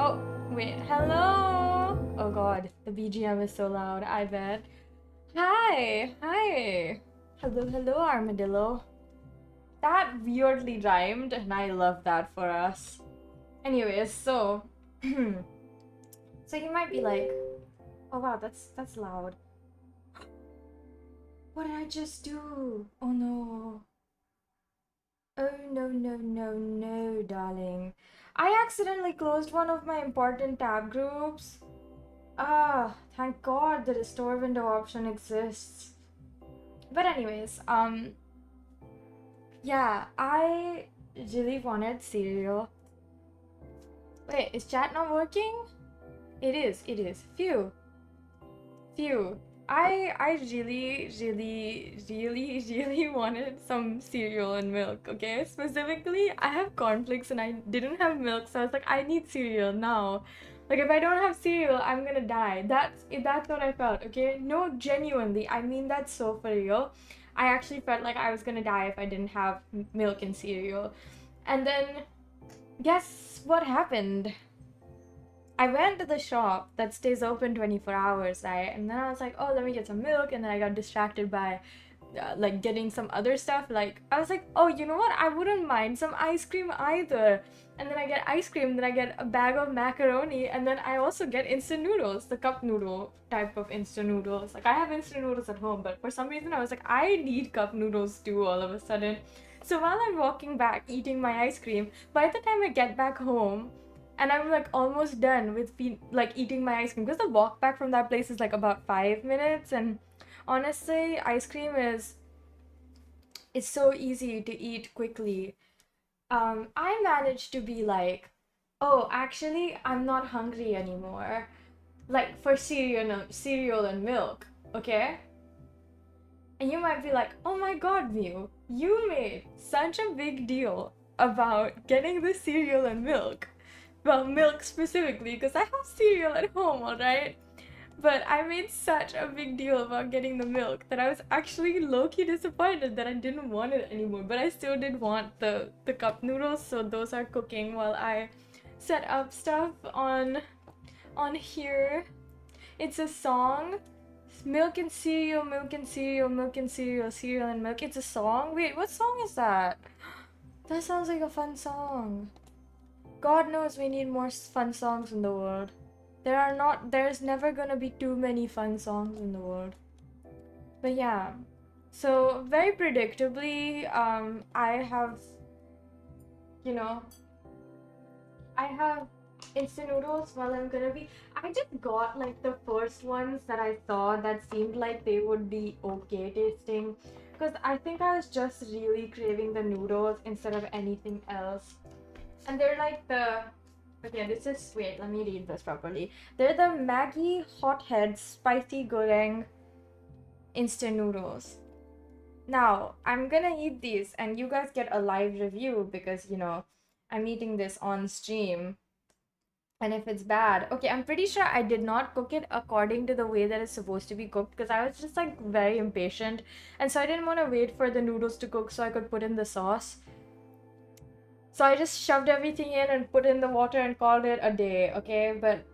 Oh, wait. Hello? Oh god, the BGM is so loud, I bet. Hi! Hi! Hello, hello, armadillo. That weirdly rhymed, and I love that for us. Anyways, so... so you might be like, oh wow, that's loud. What did I just do? Oh no. Oh no, no, no, no, darling. I accidentally closed one of my important tab groups. Ah, thank God the restore window option exists. But anyways, yeah, I really wanted cereal. Wait, is chat not working? It is, it is. Phew. Phew. I really wanted some cereal and milk, okay? Specifically, I have cornflakes and I didn't have milk, so I was like, I need cereal now. Like, if I don't have cereal, I'm gonna die. That's what I felt, okay? No, genuinely, I mean that so for real. I actually felt like I was gonna die if I didn't have milk and cereal. And then, guess what happened? I went to the shop that stays open 24 hours, right? And then I was like, oh, let me get some milk. And then I got distracted by like getting some other stuff. Like, I was like, oh, you know what? I wouldn't mind some ice cream either. And then I get ice cream, then I get a bag of macaroni, and then I also get instant noodles, the cup noodle type of instant noodles. Like, I have instant noodles at home, but for some reason I was like, I need cup noodles too all of a sudden. So while I'm walking back eating my ice cream, by the time I get back home, and I'm like almost done with like eating my ice cream, because the walk back from that place is like about 5 minutes, and honestly, ice cream is it's so easy to eat quickly. I managed to be like, oh, actually, I'm not hungry anymore. Like for cereal and milk, okay? And you might be like, oh my god, Mew, you made such a big deal about getting the cereal and milk. Well, milk specifically, because I have cereal at home, alright? But I made such a big deal about getting the milk that I was actually low-key disappointed that I didn't want it anymore. But I still did want the cup noodles, so those are cooking while I set up stuff on here. It's a song. Milk and cereal, milk and cereal, milk and cereal, cereal and milk. It's a song? Wait, what song is that? That sounds like a fun song. God knows we need more fun songs in the world. There's never gonna be too many fun songs in the world. But yeah, so very predictably, I have, you know, I have instant noodles while I'm gonna be. I just got like the first ones that I saw that seemed like they would be okay tasting, because I think I was just really craving the noodles instead of anything else. And they're like the okay, this is wait, let me read this properly. They're the Maggi Hothead Spicy Goreng instant noodles. Now, I'm gonna eat these and you guys get a live review because, you know, I'm eating this on stream. And if it's bad, okay, I'm pretty sure I did not cook it according to the way that it's supposed to be cooked because I was just like very impatient. And so I didn't want to wait for the noodles to cook so I could put in the sauce. So I just shoved everything in and put in the water and called it a day, okay? But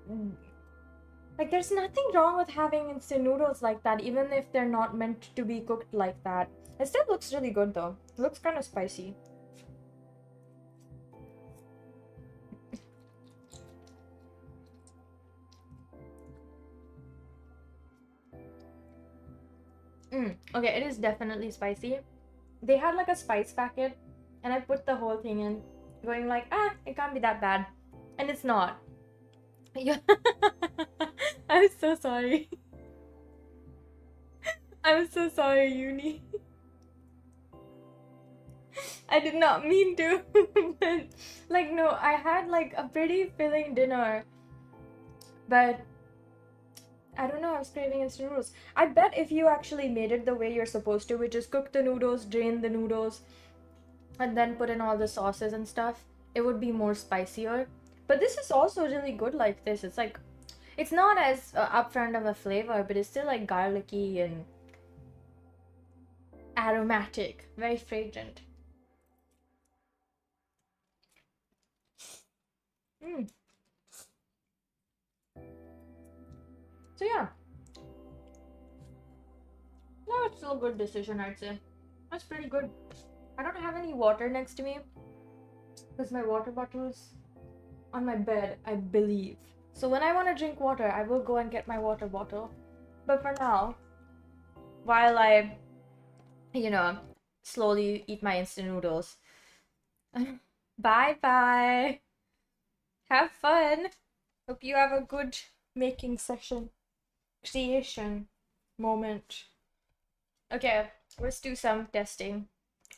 like there's nothing wrong with having instant noodles like that, even if they're not meant to be cooked like that. It still looks really good though. It looks kind of spicy. Okay, it is definitely spicy. They had like a spice packet and I put the whole thing in, going like, ah, it can't be that bad. And it's not. Yeah. I'm so sorry. I'm so sorry, Uni. I did not mean to. But, like, no, I had like a pretty filling dinner. But I don't know, I was craving instant noodles. I bet if you actually made it the way you're supposed to, which is cook the noodles, drain the noodles, and then put in all the sauces and stuff, it would be more spicier. But this is also really good like this. It's like, it's not as upfront of a flavor, but it's still like garlicky and aromatic, very fragrant. So yeah, no, it's still a good decision, I'd say. That's pretty good. I don't have any water next to me because my water bottle's on my bed, I believe. So when I want to drink water, I will go and get my water bottle. But for now, while I, you know, slowly eat my instant noodles, bye bye. Have fun. Hope you have a good making session, creation moment. Okay, let's do some testing.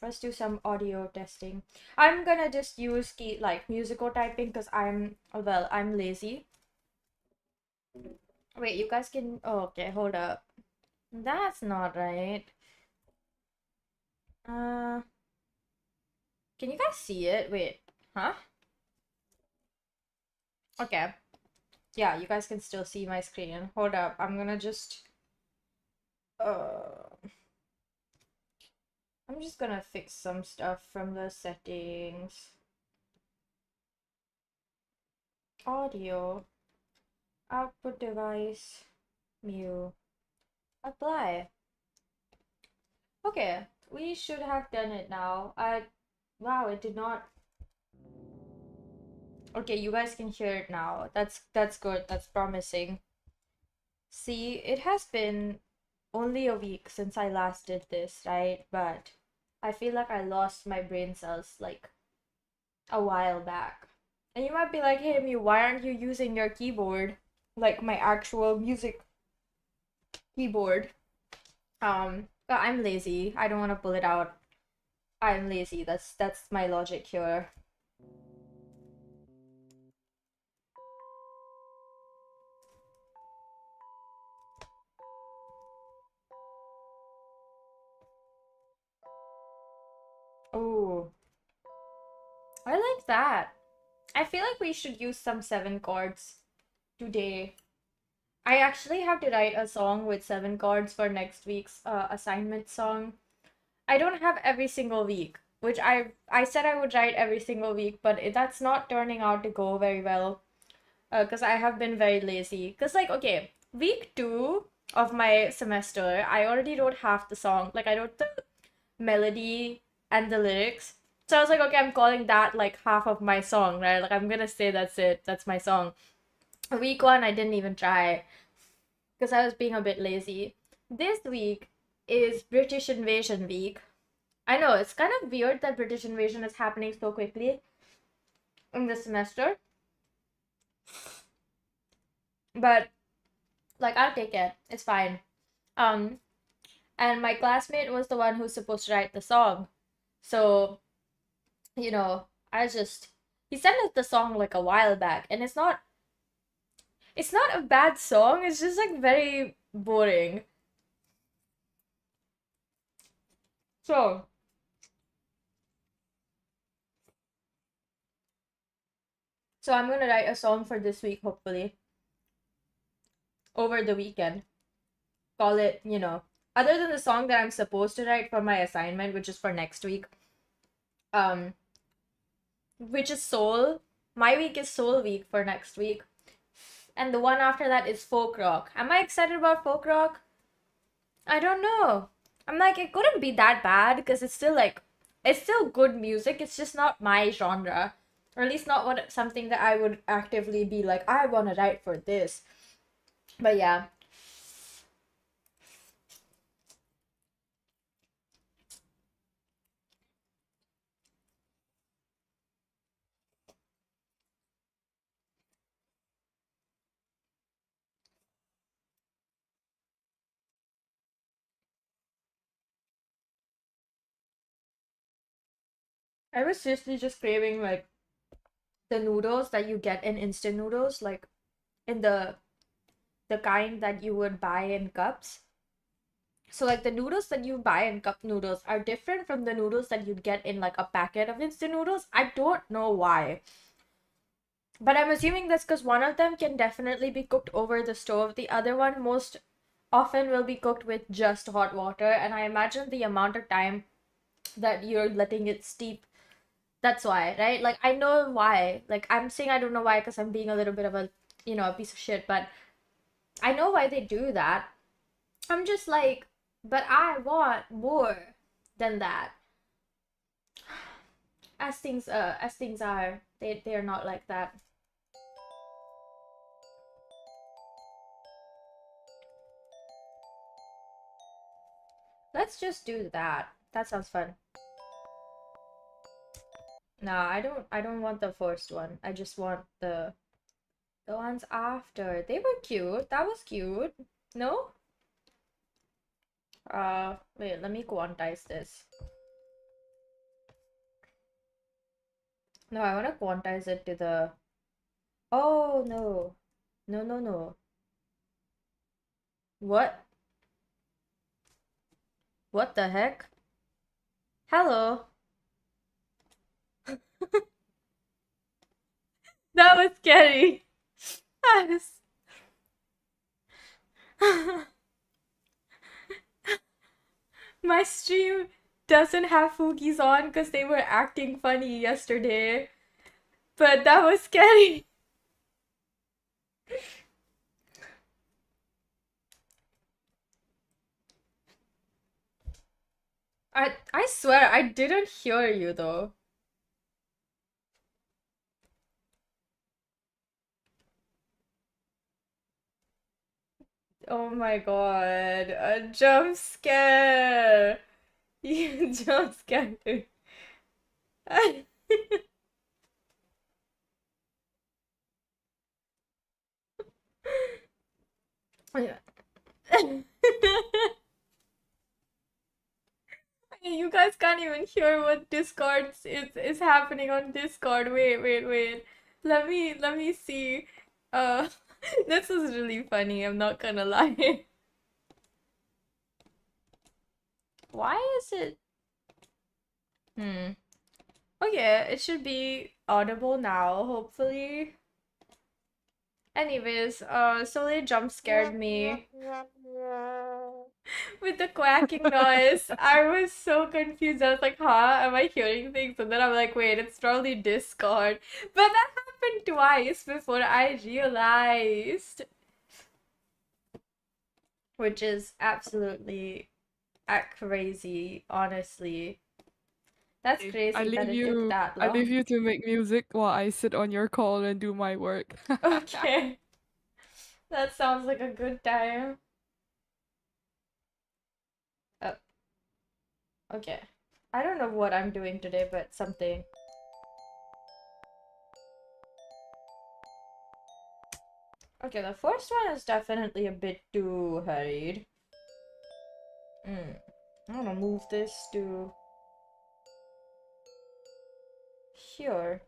Let's do some audio testing. I'm gonna just use musical typing because I'm lazy. Wait, you guys can. Oh, okay, hold up. That's not right. Uh, can you guys see it? Wait, huh? Okay. Yeah, you guys can still see my screen. Hold up, I'm gonna just. I'm just gonna fix some stuff from the settings. Audio. Output device. Mew. Apply. Okay, we should have done it now. Wow, it did not. Okay, you guys can hear it now. That's good. That's promising. See, it has been only a week since I last did this, right? But I feel like I lost my brain cells like a while back. And you might be like, hey, Mew, why aren't you using your keyboard? Like my actual music keyboard. But I'm lazy. I don't want to pull it out. I'm lazy. That's my logic here. Oh, I like that. I feel like we should use some 7 chords today. I actually have to write a song with 7 chords for next week's assignment song. I don't have every single week, which I said I would write every single week, but that's not turning out to go very well. Because I have been very lazy. Because like okay, week 2 of my semester, I already wrote half the song. Like I wrote the melody and the lyrics. So I was like, okay, I'm calling that like half of my song, right? Like I'm gonna say that's it. That's my song. Week 1, I didn't even try because I was being a bit lazy. This week is British Invasion week. I know it's kind of weird that British Invasion is happening so quickly in this semester, but like I'll take it. It's fine. Um, and my classmate was the one who's supposed to write the song, so you know, he sent us the song like a while back, and it's not a bad song. It's just like very boring. So so I'm gonna write a song for this week, hopefully over the weekend. Call it, other than the song that I'm supposed to write for my assignment, which is for next week, um, which is soul. My week is soul week for next week. And the one after that is folk rock. Am I excited about folk rock? I don't know. I'm like, it couldn't be that bad because it's still good music. It's just not my genre. Or at least not something that I would actively be like, I want to write for this. But yeah. I was seriously just craving like the noodles that you get in instant noodles, like in the kind that you would buy in cups. So like the noodles that you buy in cup noodles are different from the noodles that you'd get in like a packet of instant noodles. I don't know why. But I'm assuming that's because one of them can definitely be cooked over the stove. The other one most often will be cooked with just hot water. And I imagine the amount of time that you're letting it steep. That's why, right? Like I know why. Like I'm saying I don't know why because I'm being a little bit of a piece of shit. But I know why they do that. I'm just like, but I want more than that. As things are, they are not like that. Let's just do that. That sounds fun. Nah, I don't want the first one. I just want the ones after. They were cute. That was cute. No? Wait, let me quantize this. No, I want to quantize it to the... Oh, no. No, no, no. What? What the heck? Hello. That was scary. My stream doesn't have Foogies on because they were acting funny yesterday. But that was scary. I swear I didn't hear you though. Oh my god, a jump scare. You jump scared me. You guys can't even hear what Discord is happening on Discord. Wait. Let me see. Uh this is really funny, I'm not gonna lie. Why is it? Okay, it should be audible now, hopefully. Anyways, so they jump scared me with the quacking noise. I was so confused. I was like, huh? Am I hearing things? And then I'm like, wait, it's probably Discord. But that happened twice before I realized. Which is absolutely crazy, honestly. That's crazy that it took that I leave long. you to make music while I sit on your call and do my work. Okay. That sounds like a good time. Oh, okay. I don't know what I'm doing today, but something. Okay, the first one is definitely a bit too hurried. I'm gonna move this to here.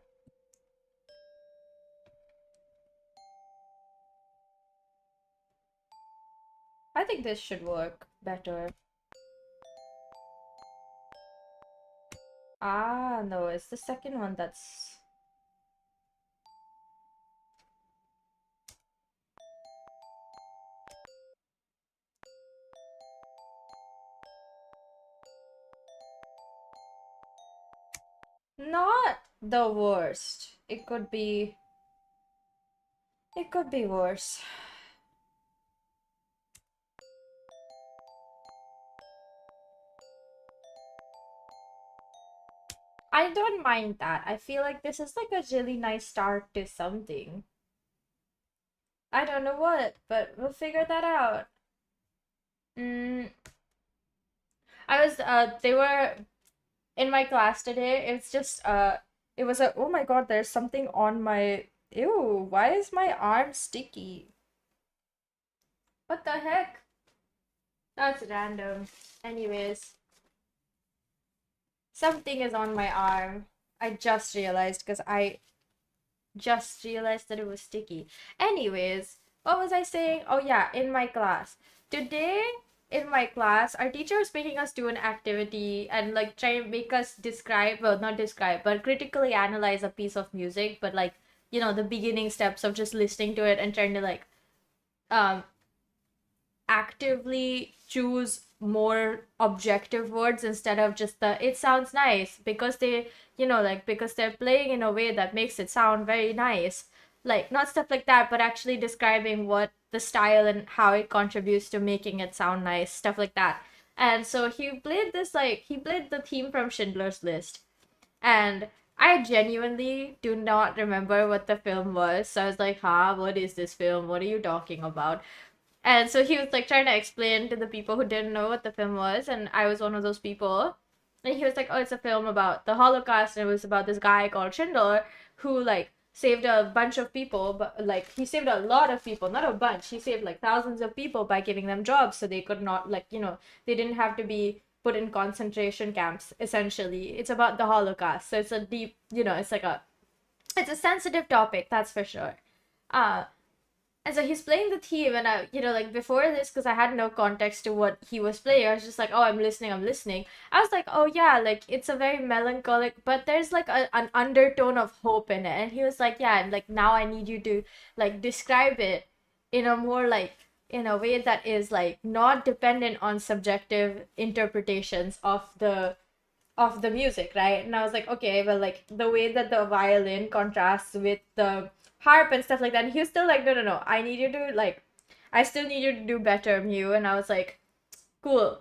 I think this should work better. Ah, no, it's the second one that's... not the worst. It could be... It could be worse. I don't mind that. I feel like this is like a really nice start to something. I don't know what, but we'll figure that out. They were in my class today. It was a, oh my god, there's something on my, ew, why is my arm sticky? What the heck? That's random. Anyways, something is on my arm. I just realized because I just realized that it was sticky. Anyways, what was I saying? Oh yeah, in my class. Today in my class, our teacher was making us do an activity and like try and make us describe, well, not describe, but critically analyze a piece of music, but like, you know, the beginning steps of just listening to it and trying to like um actively choose more objective words instead of just the it sounds nice, because they, you know, like because they're playing in a way that makes it sound very nice. like not stuff like that, but actually describing what the style and how it contributes to making it sound nice, stuff like that. And so he played this, like he played the theme from Schindler's List, and I genuinely do not remember what the film was. So I was like, huh, what is this film? What are you talking about? And so he was like trying to explain to the people who didn't know what the film was, and I was one of those people. And he was like, oh, it's a film about the Holocaust, and it was about this guy called Schindler who like saved a bunch of people, but like he saved a lot of people, not a bunch. He saved like thousands of people by giving them jobs so they could not, like, they didn't have to be put in concentration camps. Essentially, it's about the Holocaust, so it's a deep, it's a sensitive topic, that's for sure. uh and so he's playing the theme, and I, like before this, because I had no context to what he was playing, I was just like, oh, I'm listening, I'm listening. I was like, oh yeah, like it's a very melancholic, but there's like an undertone of hope in it. And he was like, yeah, and like now I need you to like describe it in a more like in a way that is like not dependent on subjective interpretations of the music, right? And I was like, okay, well, like the way that the violin contrasts with the harp and stuff like that. And he was still like, no, no, no, I need you to like, I still need you to do better, Mew. And I was like, cool.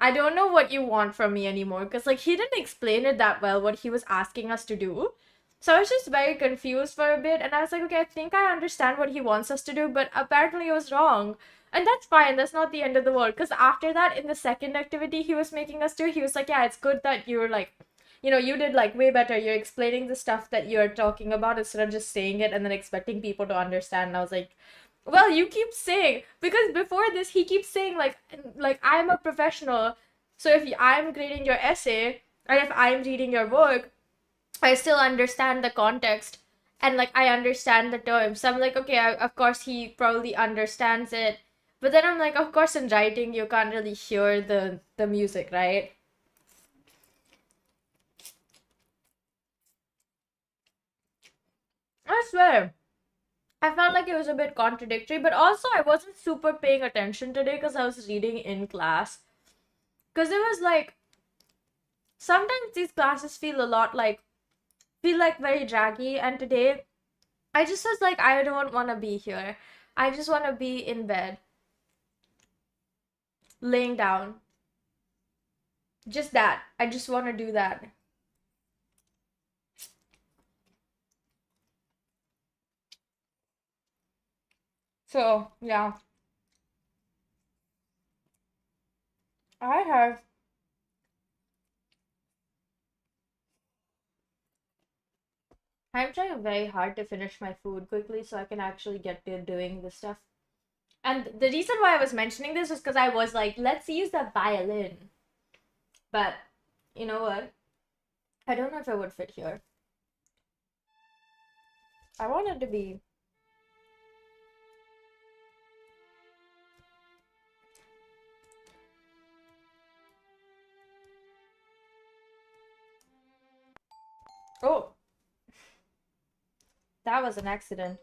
I don't know what you want from me anymore, because like he didn't explain it that well what he was asking us to do. So I was just very confused for a bit, and I was like, okay, I think I understand what he wants us to do, but apparently it was wrong. And that's fine, that's not the end of the world. Because after that, in the second activity he was making us do, he was like, yeah, it's good that you're like, you did like way better. You're explaining the stuff that you're talking about instead of just saying it and then expecting people to understand. And I was like, well, you keep saying, because before this he keeps saying like I'm a professional, so if I'm grading your essay and if I'm reading your work, I still understand the context and like I understand the terms. So I'm like, okay, of course he probably understands it. But then I'm like, of course in writing you can't really hear the music, right? I swear. I felt like it was a bit contradictory, but also I wasn't super paying attention today because I was reading in class. Because it was like, sometimes these classes feel like very draggy, and today I just was like, I don't want to be here. I just want to be in bed, laying down. Just that. I just want to do that. So, yeah. I have. I'm trying very hard to finish my food quickly so I can actually get to doing this stuff. And the reason why I was mentioning this was because I was like, let's use the violin. But, you know what? I don't know if I would fit here. I want it to be. Oh, that was an accident.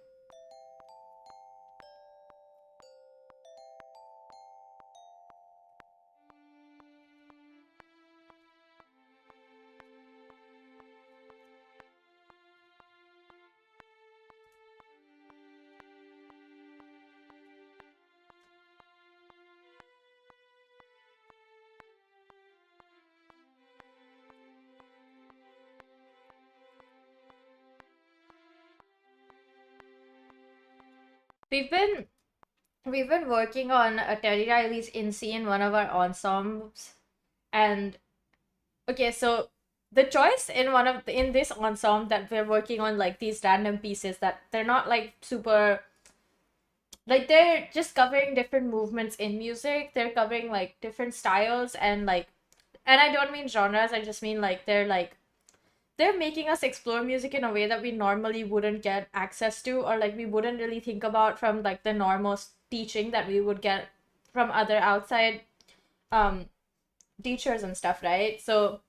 We've been we've been working on a Terry Riley's INSEE in one of our ensembles, and okay, so the choice in this ensemble that we're working on, like these random pieces that they're not like super, like they're just covering different movements in music. They're covering like different styles and like, and I don't mean genres. I just mean like they're making us explore music in a way that we normally wouldn't get access to, or like we wouldn't really think about from like the normal teaching that we would get from other outside um teachers and stuff, right? So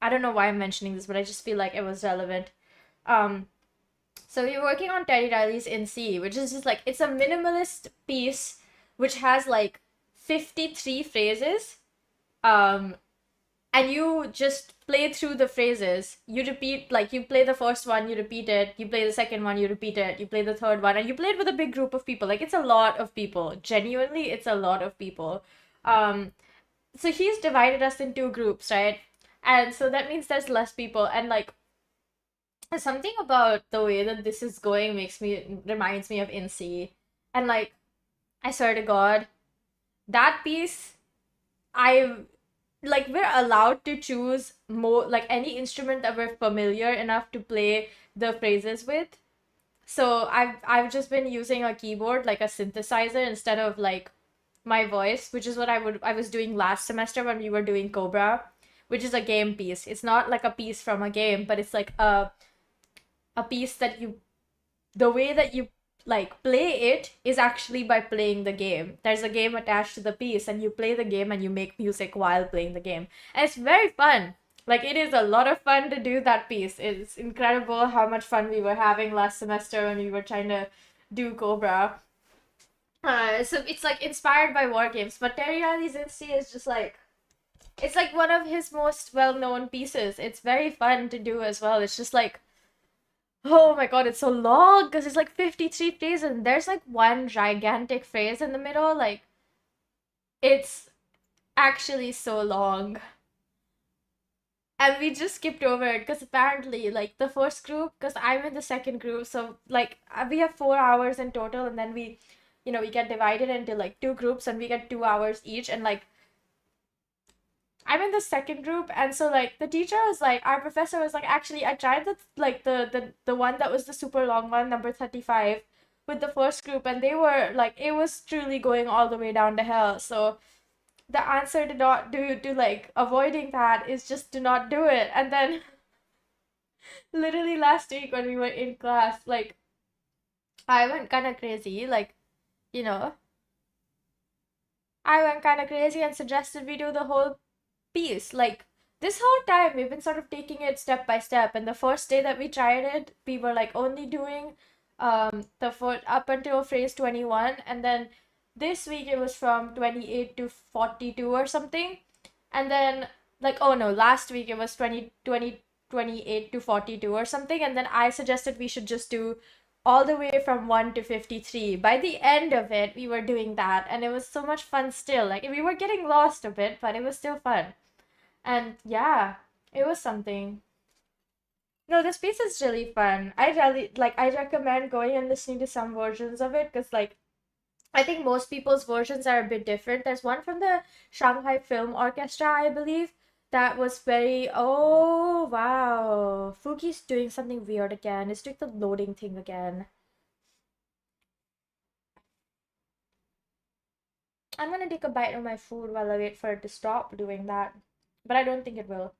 I don't know why I'm mentioning this, but I just feel like it was relevant. um so we're working on Terry Riley's INSEE, which is just like, it's a minimalist piece which has like 53 phrases. um and you just play through the phrases. You repeat, like, you play the first one, you repeat it, you play the second one, you repeat it, you play the third one, and you play it with a big group of people. Like, it's a lot of people. Genuinely, it's a lot of people. Um, so he's divided us in two groups, right? And so that means there's less people, and like something about the way that this is going reminds me of INSEE. And like, I swear to God, that piece, I like, we're allowed to choose more, like, any instrument that we're familiar enough to play the phrases with. So I've just been using a keyboard, like a synthesizer, instead of like my voice, which is what I was doing last semester when we were doing Cobra, which is a game piece. It's not like a piece from a game, but it's like a piece that you, the way that you like play it is actually by playing the game. There's a game attached to the piece, and you play the game and you make music while playing the game. And it's very fun. Like, it is a lot of fun to do that piece. It's incredible how much fun we were having last semester when we were trying to do Cobra. So it's like inspired by war games, but Terry Riley's Insta is just like, it's like one of his most well-known pieces. It's very fun to do as well. It's just like, oh my God, it's so long because it's like 53 phrases and there's like one gigantic phrase in the middle. Like, it's actually so long. And we just skipped over it because apparently, like, the first group, because I'm in the second group, so like we have 4 hours in total, and then we get divided into like two groups and we get 2 hours each. And like, I'm in the second group, and so like the teacher was like, our professor was like, actually, I tried the one that was the super long one, number 35, with the first group, and they were like, it was truly going all the way down to hell. So the answer to not do to like avoiding that is just to not do it. And then literally last week when we were in class, like, I went kind of crazy, like, you know, I went kind of crazy and suggested we do the whole piece. Like, this whole time we've been sort of taking it step by step, and the first day that we tried it, we were like only doing the foot up until phrase 21, and then this week it was from 28 to 42 or something. And then, like, oh no, last week it was 28 to 42 or something, and then I suggested we should just do all the way from 1 to 53. By the end of it, we were doing that, and it was so much fun still. Like, we were getting lost a bit, but it was still fun. And yeah, it was something. No, this piece is really fun. I really like, I recommend going and listening to some versions of it, because like, I think most people's versions are a bit different. There's one from the Shanghai Film Orchestra, I believe, that was very, oh wow. Fuki's doing something weird again. It's doing the loading thing again. I'm gonna take a bite of my food while I wait for it to stop doing that. But I don't think it will.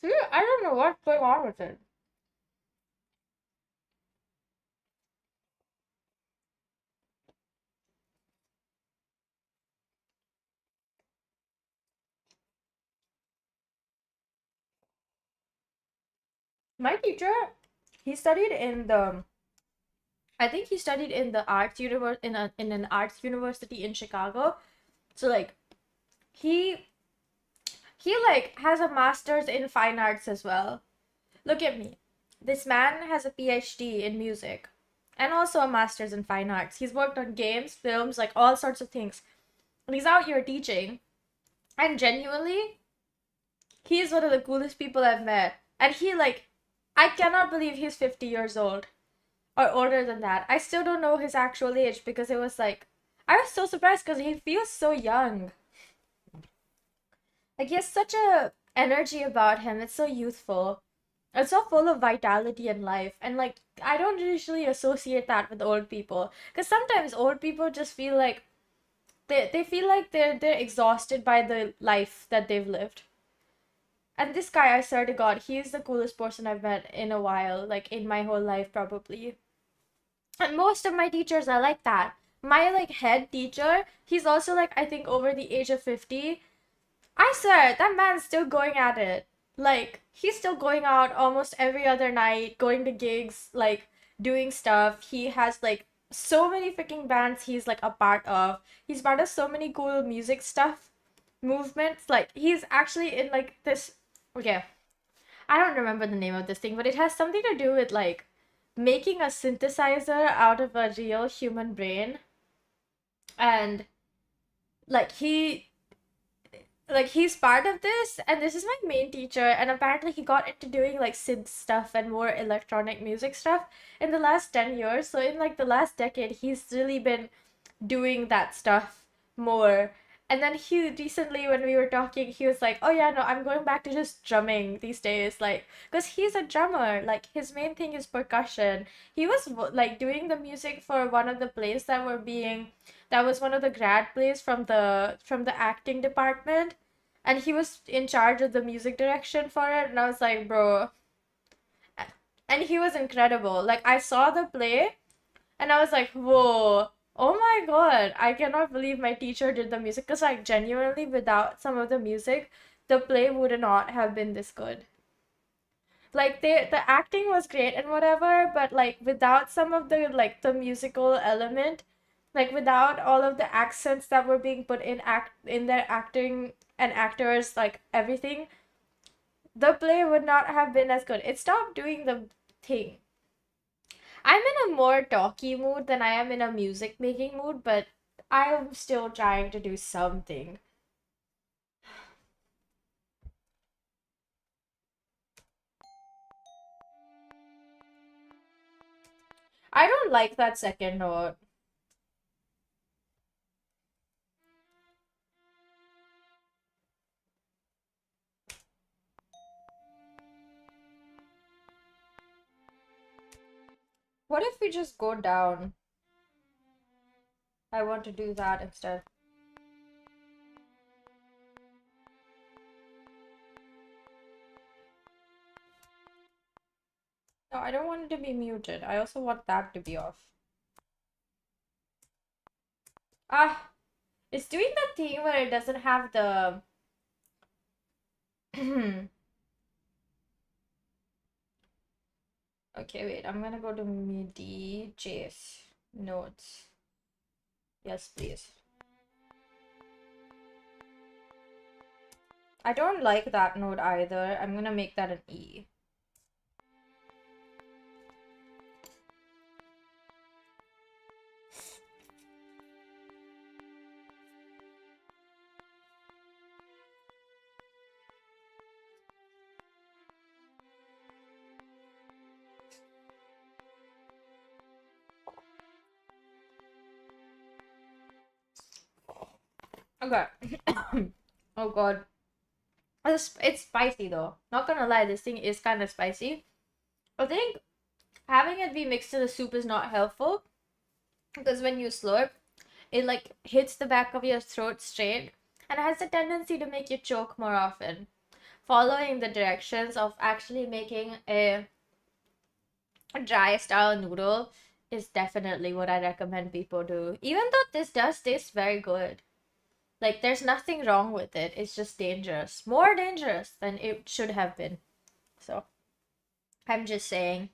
See, I don't know what's going on with it. My teacher, he studied in the, I think he studied in the arts universe in an arts university in Chicago. So like, he he like has a master's in fine arts as well. Look at me. This man has a PhD in music and also a master's in fine arts. He's worked on games, films, like all sorts of things. And he's out here teaching. And genuinely, he's one of the coolest people I've met. And he like, I cannot believe he's 50 years old or older than that. I still don't know his actual age because it was like, I was so surprised because he feels so young. Like, he has such a energy about him. It's so youthful. It's so full of vitality and life. And like, I don't usually associate that with old people. Because sometimes old people just feel like they feel like they're exhausted by the life that they've lived. And this guy, I swear to God, he's the coolest person I've met in a while, like in my whole life probably. And most of my teachers are like that. My like head teacher, he's also like, I think over the age of 50. I swear, that man's still going at it. Like, he's still going out almost every other night, going to gigs, like, doing stuff. He has, like, so many freaking bands he's like a part of. He's part of so many cool music stuff movements. Like he's actually in like this. Okay, I don't remember the name of this thing, but it has something to do with like making a synthesizer out of a real human brain. And like he's part of this, and this is my main teacher, and apparently he got into doing like synth stuff and more electronic music stuff in the last 10 years. So in like the last decade he's really been doing that stuff more. And then he recently, when we were talking, he was like, oh yeah, no, I'm going back to just drumming these days, like because he's a drummer. Like his main thing is percussion. He was like doing the music for one of the plays that was one of the grad plays from the acting department, and he was in charge of the music direction for it. And I was like, bro, and he was incredible. Like I saw the play and I was like, whoa, oh my god, I cannot believe my teacher did the music. Because, like, genuinely, without some of the music, the play would not have been this good. Like, the acting was great and whatever, but, like, without some of the, like, the musical element, like, without all of the accents that were being put in their acting and actors, like, everything, the play would not have been as good. It stopped doing the thing. I'm in a more talky mood than I am in a music making mood, but I am still trying to do something. I don't like that second note. What if we just go down? I want to do that instead. No, I don't want it to be muted. I also want that to be off. Ah, it's doing that thing where it doesn't have the... Okay, wait. I'm gonna go to MIDI, JS, notes. Yes, please. I don't like that note either. I'm gonna make that an E. Okay. Oh god. It's spicy though. Not gonna lie, this thing is kind of spicy. I think having it be mixed to the soup is not helpful because when you slurp, it like hits the back of your throat straight and has a tendency to make you choke more often. Following the directions of actually making a dry style noodle is definitely what I recommend people do. Even though this does taste very good. Like, there's nothing wrong with it. It's just dangerous. More dangerous than it should have been. So, I'm just saying.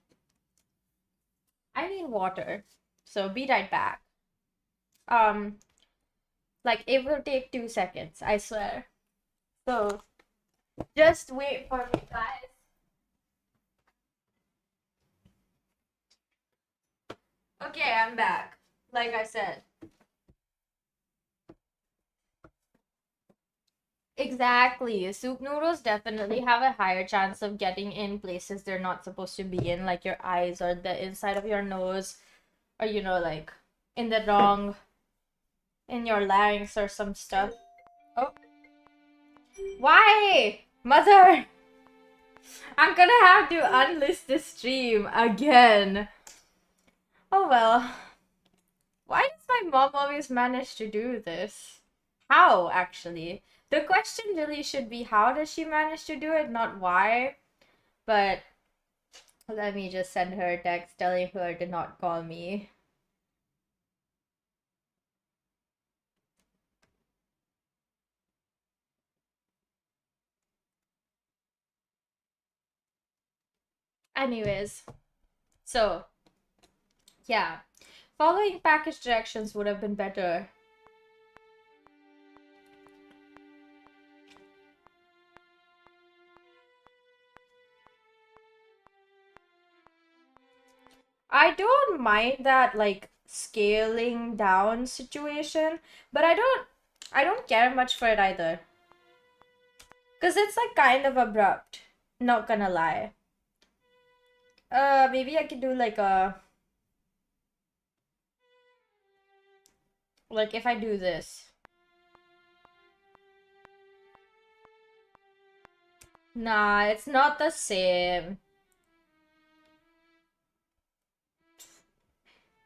I need water. So, be right back. Um, like, it will take 2 seconds, I swear. So, just wait for me, guys. Okay, I'm back. Like I said. Exactly. Soup noodles definitely have a higher chance of getting in places they're not supposed to be in, like your eyes or the inside of your nose, or like in the wrong, in your larynx or some stuff. Oh, why? Mother! I'm gonna have to unlist this stream again. Oh well. Why does my mom always manage to do this? How, actually? The question really should be how does she manage to do it, not why. But let me just send her a text telling her to not call me. Anyways, so yeah. Following package directions would have been better. I don't mind that like scaling down situation, but I don't care much for it either. Cause it's like kind of abrupt, not gonna lie. Maybe I could do like if I do this. Nah, it's not the same.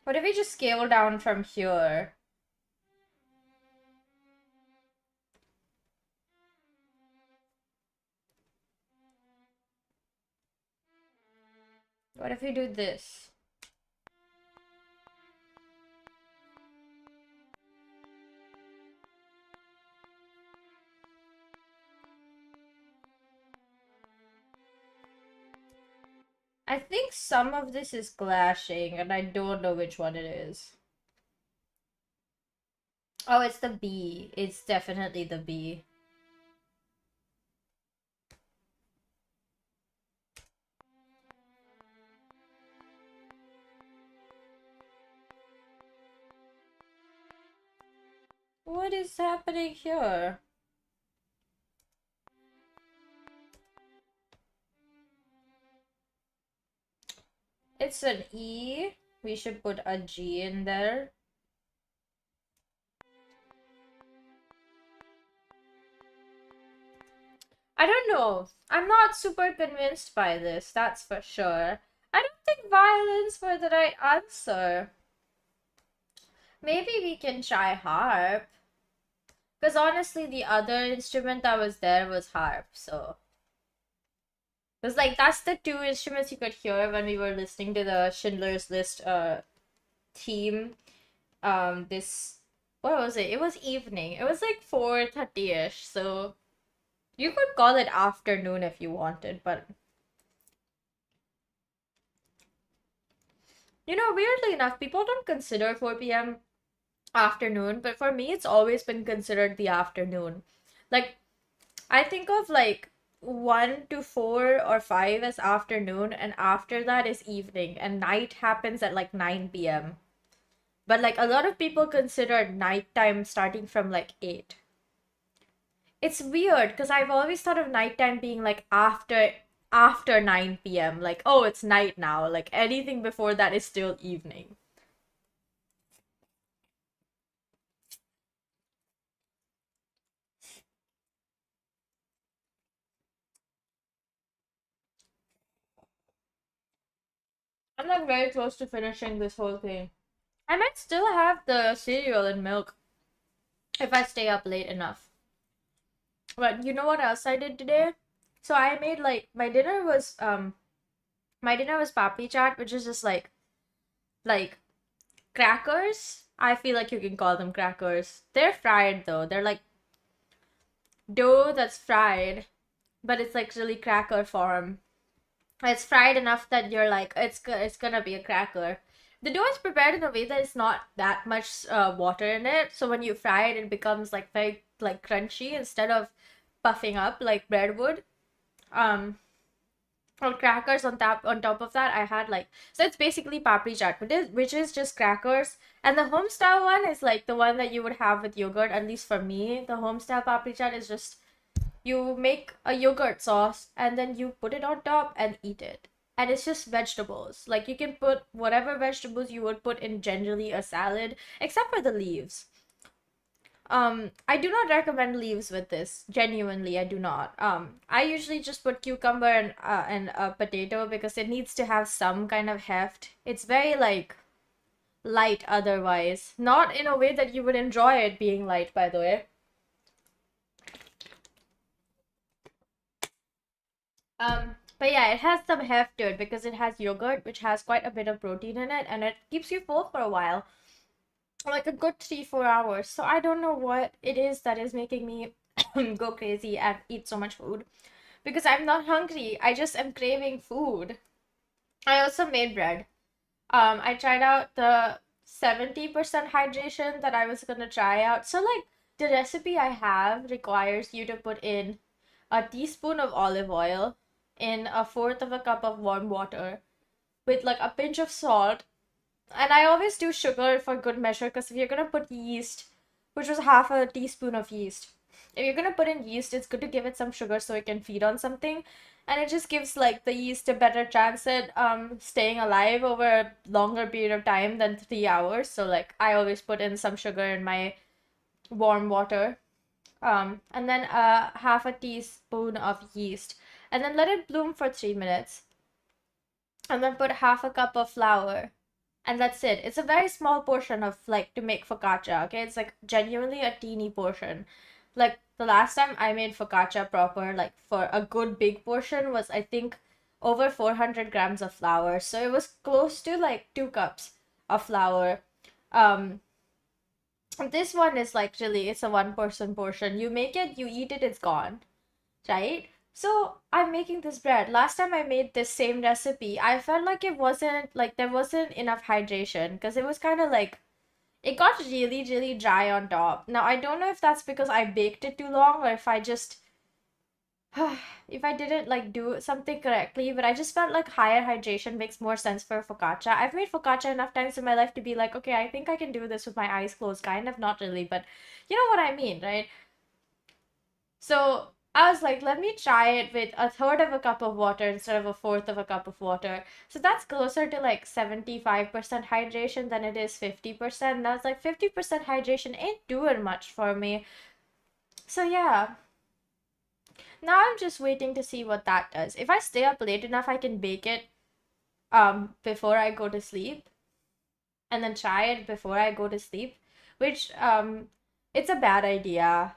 What if we just scale down from here? What if we do this? I think some of this is clashing, and I don't know which one it is. Oh, it's the B. It's definitely the B. What is happening here? It's an E. We should put a G in there. I don't know. I'm not super convinced by this, that's for sure. I don't think violins were the right answer. Maybe we can try harp. Because honestly, the other instrument that was there was harp, so. Because, like, that's the two instruments you could hear when we were listening to the Schindler's List theme. What was it? It was evening. It was like 4:30-ish, so you could call it afternoon if you wanted, but. You know, weirdly enough, people don't consider 4 p.m. afternoon, but for me, it's always been considered the afternoon. Like, I think of like 1 to 4 or 5 as afternoon, and after that is evening, and night happens at like 9 p.m. But like a lot of people consider nighttime starting from like 8. It's weird because I've always thought of nighttime being like after 9 p.m. Like, oh, it's night now. Like anything before that is still evening. I'm like very close to finishing this whole thing. I might still have the cereal and milk if I stay up late enough. But you know what else I did today? So I made like my dinner was papi chaat, which is just like crackers. I feel like you can call them crackers. They're fried though. They're like dough that's fried, but it's like really cracker form. It's fried enough that you're like it's gonna be a cracker. The dough is prepared in a way that it's not that much water in it, so when you fry it, it becomes like very like crunchy instead of puffing up like bread would. Um, or crackers on top of that, I had like so it's basically papri chaat, which is just crackers. And the home style one is like the one that you would have with yogurt. At least for me, the home style papri chaat is just you make a yogurt sauce and then you put it on top and eat it. And it's just vegetables. Like you can put whatever vegetables you would put in generally a salad, except for the leaves. I do not recommend leaves with this. Genuinely, I do not. I usually just put cucumber and a potato because it needs to have some kind of heft. It's very like light otherwise. Not in a way that you would enjoy it being light, by the way. But yeah, it has some heft to it because it has yogurt, which has quite a bit of protein in it, and it keeps you full for a while, like a good 3-4 hours. So I don't know what it is that is making me go crazy and eat so much food, because I'm not hungry. I just am craving food. I also made bread. I tried out the 70% hydration that I was gonna try out. So like the recipe I have requires you to put in a teaspoon of olive oil in a fourth of a cup of warm water with like a pinch of salt. And I always do sugar for good measure because if you're gonna put yeast, which was half a teaspoon of yeast, if you're gonna put in yeast, it's good to give it some sugar so it can feed on something. And it just gives like the yeast a better chance at staying alive over a longer period of time than 3 hours. So like I always put in some sugar in my warm water. And then half a teaspoon of yeast. And then let it bloom for 3 minutes. And then put half a cup of flour. And that's it. It's a very small portion of like to make focaccia, okay? It's like genuinely a teeny portion. Like the last time I made focaccia proper, like for a good big portion, was I think over 400 grams of flour. So it was close to like 2 cups of flour. This one is like really, it's a 1 person portion. You make it, you eat it, it's gone, right? So I'm making this bread. Last time I made this same recipe, I felt like it wasn't like there wasn't enough hydration because it was kind of like it got really, really dry on top. Now I don't know if that's because I baked it too long or if I just if I didn't like do something correctly, but I just felt like higher hydration makes more sense for focaccia. I've made focaccia enough times in my life to be like, okay, I think I can do this with my eyes closed, kind of, not really, but you know what I mean, right? So I was like, let me try it with a third of a cup of water instead of a fourth of a cup of water. So that's closer to like 75% hydration than it is 50%. And I was like, 50% hydration ain't doing much for me. So yeah. Now I'm just waiting to see what that does. If I stay up late enough, I can bake it before I go to sleep and then try it before I go to sleep, which it's a bad idea.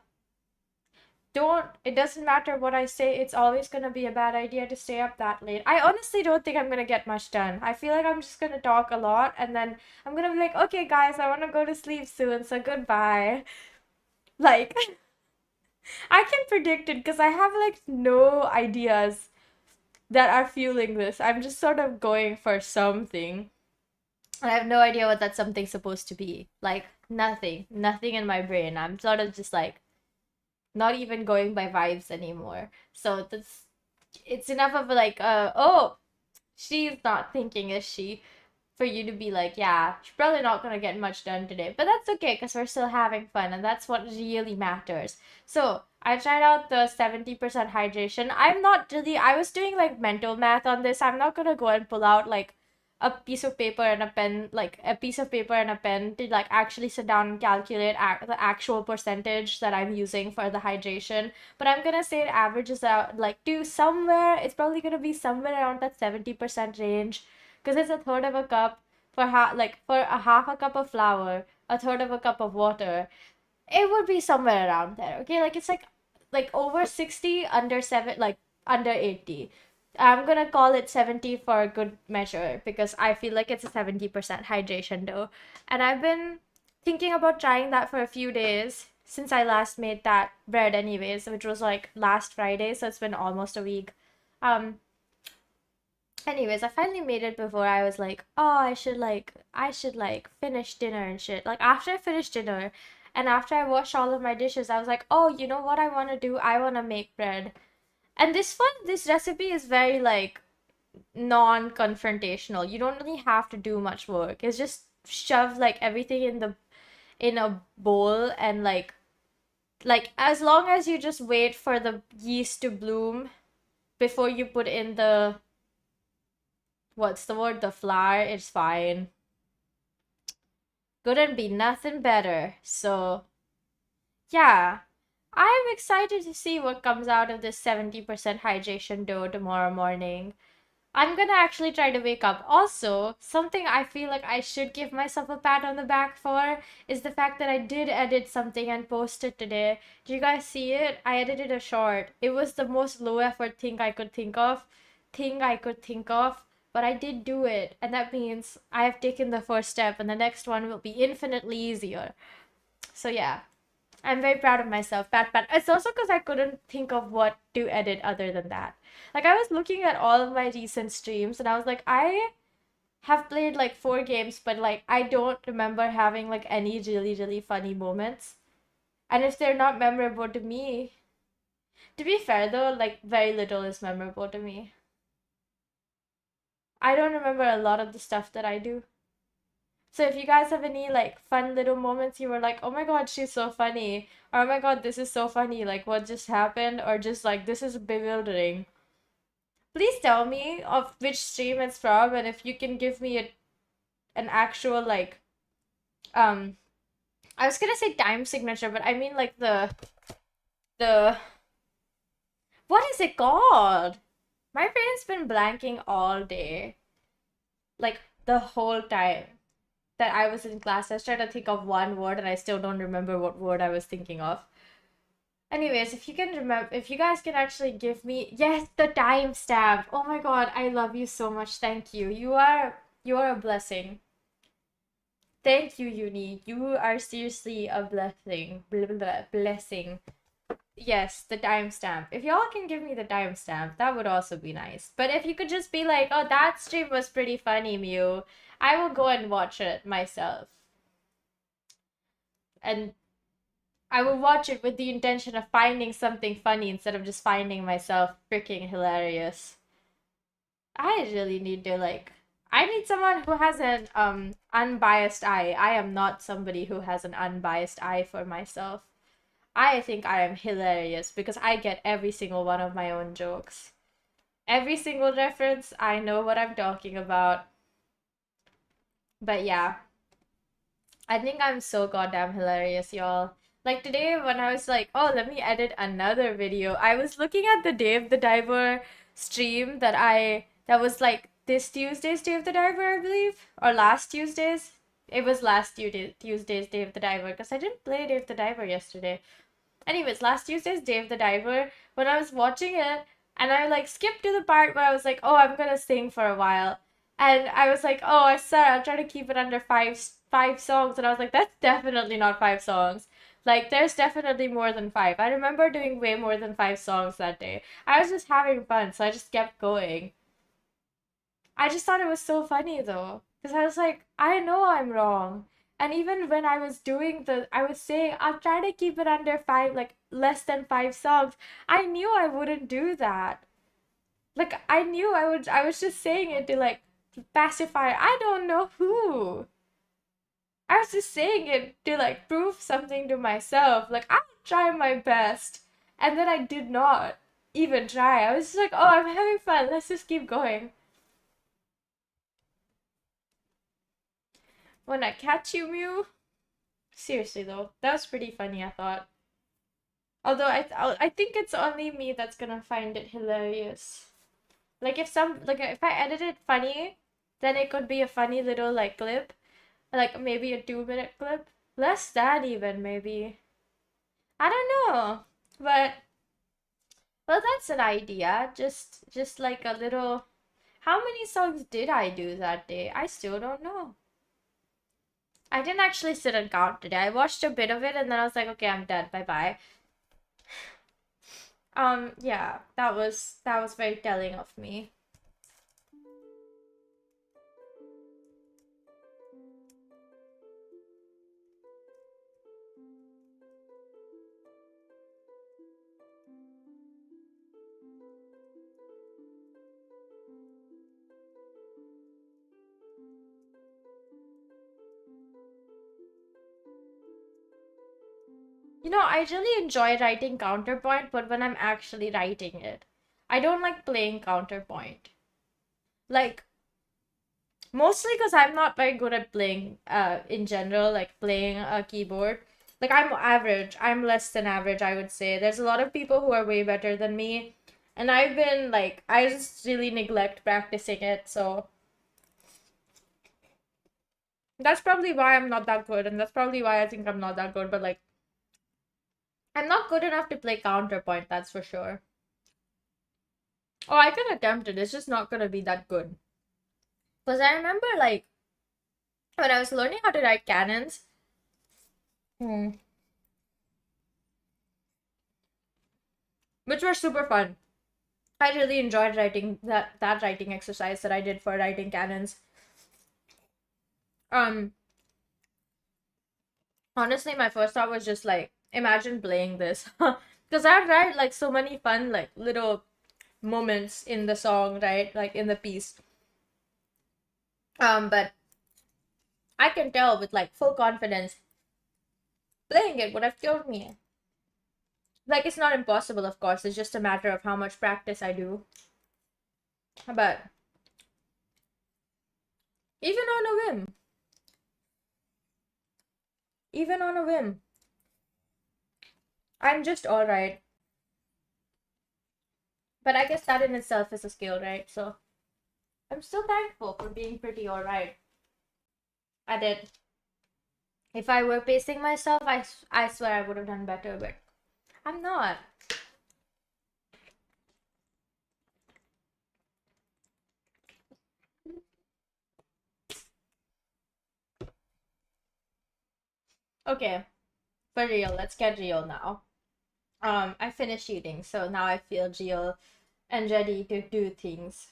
It doesn't matter what I say, it's always gonna be a bad idea to stay up that late. I honestly don't think I'm gonna get much done. I feel like I'm just gonna talk a lot and then I'm gonna be like, okay guys, I wanna go to sleep soon, so goodbye. Like I can predict it because I have like no ideas that are fueling this. I'm just sort of going for something. And I have no idea what that something's supposed to be. Like nothing. Nothing in my brain. I'm sort of just like not even going by vibes anymore. So it's enough of like oh, she's not thinking, is she? For you to be like, yeah, she's probably not gonna get much done today. But that's okay because we're still having fun and that's what really matters. So I tried out the 70% hydration. I was doing like mental math on this. I'm not gonna go and pull out like a piece of paper and a pen, like a piece of paper and a pen to like actually sit down and calculate the actual percentage that I'm using for the hydration. But I'm gonna say it averages out like to somewhere, it's probably gonna be somewhere around that 70% range because it's a third of a cup for for a half a cup of flour, a third of a cup of water. It would be somewhere around there. Okay, like it's like over 60, under 7, like under 80. I'm gonna call it 70 for a good measure because I feel like it's a 70% hydration dough. And I've been thinking about trying that for a few days since I last made that bread anyways, which was like last Friday, so it's been almost a week. Um Anyways, I finally made it before I was like, oh, I should like finish dinner and shit. Like after I finished dinner and after I washed all of my dishes, I was like, oh, you know what I want to do? I want to make bread. And this recipe is very like non-confrontational. You don't really have to do much work. It's just shove like everything in a bowl and like as long as you just wait for the yeast to bloom before you put in the what's the word? The flour, it's fine. Couldn't be nothing better. So, yeah. I'm excited to see what comes out of this 70% hydration dough tomorrow morning. I'm gonna actually try to wake up. Also, something I feel like I should give myself a pat on the back for is the fact that I did edit something and post it today. Do you guys see it? I edited a short. It was the most low effort thing I could think of. But I did do it, and that means I have taken the first step, and the next one will be infinitely easier. So yeah, I'm very proud of myself. Pat, pat. It's also because I couldn't think of what to edit other than that. Like, I was looking at all of my recent streams, and I was like, I have played like 4 games, but like I don't remember having like any really, really funny moments. And if they're not memorable to me, to be fair though, like very little is memorable to me. I don't remember a lot of the stuff that I do. So if you guys have any like fun little moments you were like, oh my god, she's so funny, or oh my god, this is so funny, like what just happened, or just like this is bewildering, please tell me of which stream it's from, and if you can give me an actual like um I was gonna say time signature, but I mean like the what is it called? My brain's been blanking all day. Like the whole time that I was in class, I was trying to think of one word and I still don't remember what word I was thinking of. Anyways, if you can remember, if you guys can actually give me, yes, the timestamp. Oh my god, I love you so much. Thank you. You are a blessing. Thank you, Uni. You are seriously a blessing. Blah, blah, blah, blessing. Yes, the timestamp. If y'all can give me the timestamp, that would also be nice. But if you could just be like, oh, that stream was pretty funny, Mew, I will go and watch it myself. And I will watch it with the intention of finding something funny instead of just finding myself freaking hilarious. I really need to like I need someone who has an unbiased eye. I am not somebody who has an unbiased eye for myself. I think I am hilarious because I get every single one of my own jokes. Every single reference, I know what I'm talking about. But yeah, I think I'm so goddamn hilarious, y'all. Like today when I was like, oh, let me edit another video, I was looking at the Dave the Diver stream that was like this Tuesday's Dave the Diver, I believe, or last Tuesday's. It was last Tuesday's Dave the Diver because I didn't play Dave the Diver yesterday. Anyways, last Tuesday's Dave the Diver, when I was watching it, and I like skipped to the part where I was like, oh, I'm gonna sing for a while. And I was like, oh, I said I'll try to keep it under five songs. And I was like, that's definitely not 5 songs. Like, there's definitely more than 5. I remember doing way more than 5 songs that day. I was just having fun, so I just kept going. I just thought it was so funny though. Because I was like, I know I'm wrong. And even when I was I was saying, I'll try to keep it under 5, like less than 5 songs. I knew I wouldn't do that. Like, I knew I was just saying it to like pacify, I don't know who. I was just saying it to like prove something to myself. Like, I'll try my best. And then I did not even try. I was just like, oh, I'm having fun. Let's just keep going. When I catch you, Mew. Seriously though, that was pretty funny, I thought. Although I think it's only me that's gonna find it hilarious. Like if I edit it funny, then it could be a funny little like clip, like maybe a 2-minute clip, less than even maybe. I don't know, but well, that's an idea. Just like a little. How many songs did I do that day? I still don't know. I didn't actually sit and count today. I watched a bit of it and then I was like, okay, I'm done. Bye bye. Yeah, that was very telling of me. You know, I really enjoy writing counterpoint, but when I'm actually writing it, I don't like playing counterpoint. Like, mostly because I'm not very good at playing, in general, like playing a keyboard. Like, I'm average. I'm less than average, I would say. There's a lot of people who are way better than me. And I've been, like, I just really neglect practicing it, so. That's probably why I'm not that good, and that's probably why I think I'm not that good, but, like, I'm not good enough to play counterpoint, that's for sure. Oh, I can attempt it. It's just not gonna be that good. Because I remember, like, when I was learning how to write canons, which were super fun. I really enjoyed writing that writing exercise that I did for writing canons. Honestly, my first thought was just like, imagine playing this. Because I'd write like so many fun, like little moments in the song, right? Like in the piece. But I can tell with like full confidence, playing it would have killed me. Like, it's not impossible, of course. It's just a matter of how much practice I do. But even on a whim, even on a whim, I'm just alright. But I guess that in itself is a skill, right? So I'm still thankful for being pretty alright at it. If I were pacing myself, I swear I would have done better, but I'm not. Okay, for real, let's get real now. I finished eating, so now I feel real and ready to do things.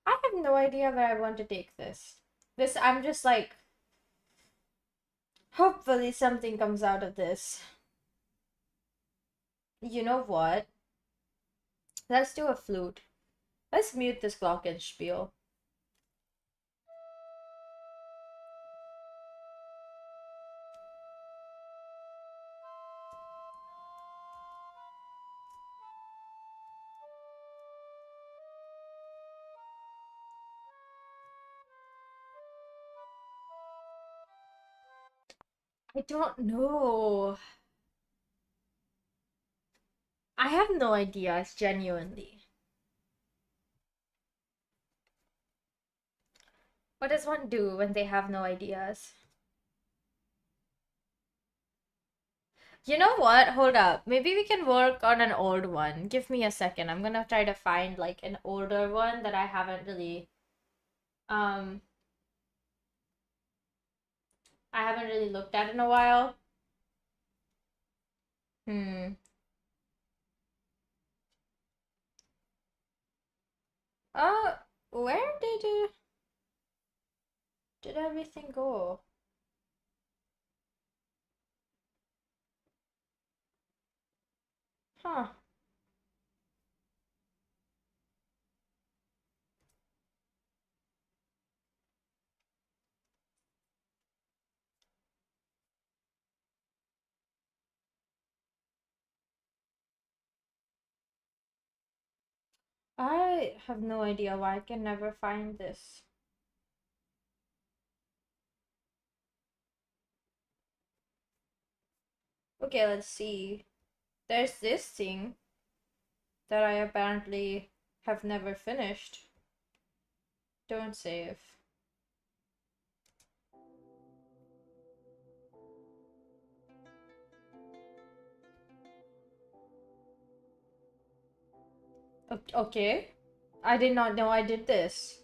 I have no idea where I want to take this. I'm just like, hopefully something comes out of this. You know what? Let's do a flute. Let's mute this glockenspiel. I don't know. I have no ideas, genuinely. What does one do when they have no ideas? You know what? Hold up. Maybe we can work on an old one. Give me a second. I'm gonna try to find like an older one that I haven't really um looked at in a while. Hmm. Uh, where did everything go? Huh. I have no idea why I can never find this. Okay, let's see. There's this thing that I apparently have never finished. Don't save. Okay. I did not know I did this.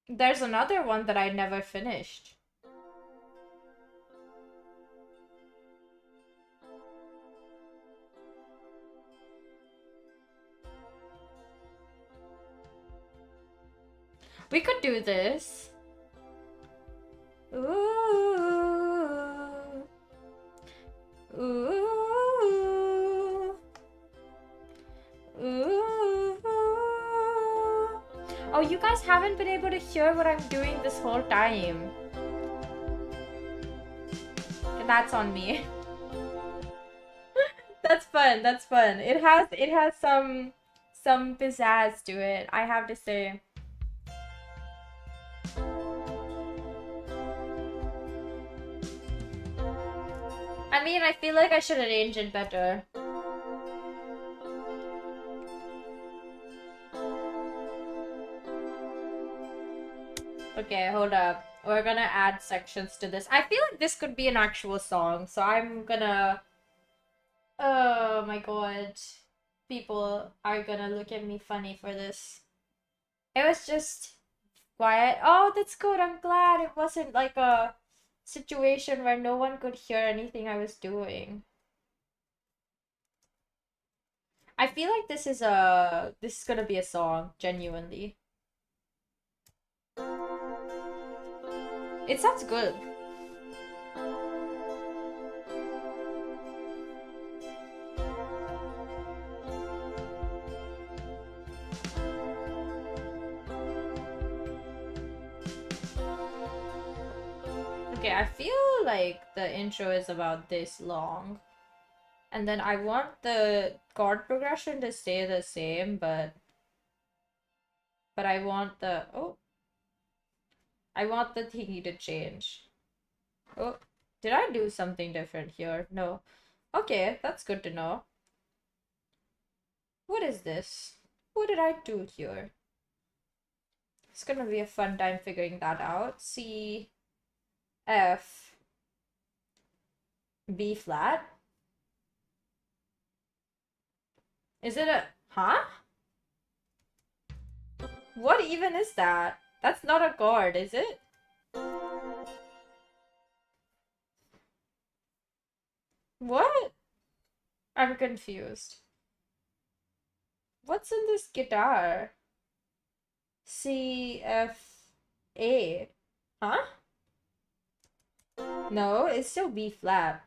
There's another one that I never finished. We could do this. Ooh. Ooh. Ooh. Oh, you guys haven't been able to hear what I'm doing this whole time. That's on me. That's fun. That's fun. It has some pizzazz to it, I have to say. I mean, I feel like I should arrange it better. Okay, hold up. We're gonna add sections to this. I feel like this could be an actual song, so I'm gonna... Oh my god. People are gonna look at me funny for this. It was just quiet. Oh, that's good. I'm glad it wasn't like a situation where no one could hear anything I was doing. I feel like this is gonna be a song, genuinely. It sounds good. Okay, I feel like the intro is about this long. And then I want the chord progression to stay the same, but I want the I want the thingy to change. Oh, did I do something different here? No. Okay, that's good to know. What is this? What did I do here? It's gonna be a fun time figuring that out. C, F, B flat. Is it a... Huh? What even is that? That's not a chord, is it? What? I'm confused. What's in this guitar? C, F, A. Huh? No, it's still B flat.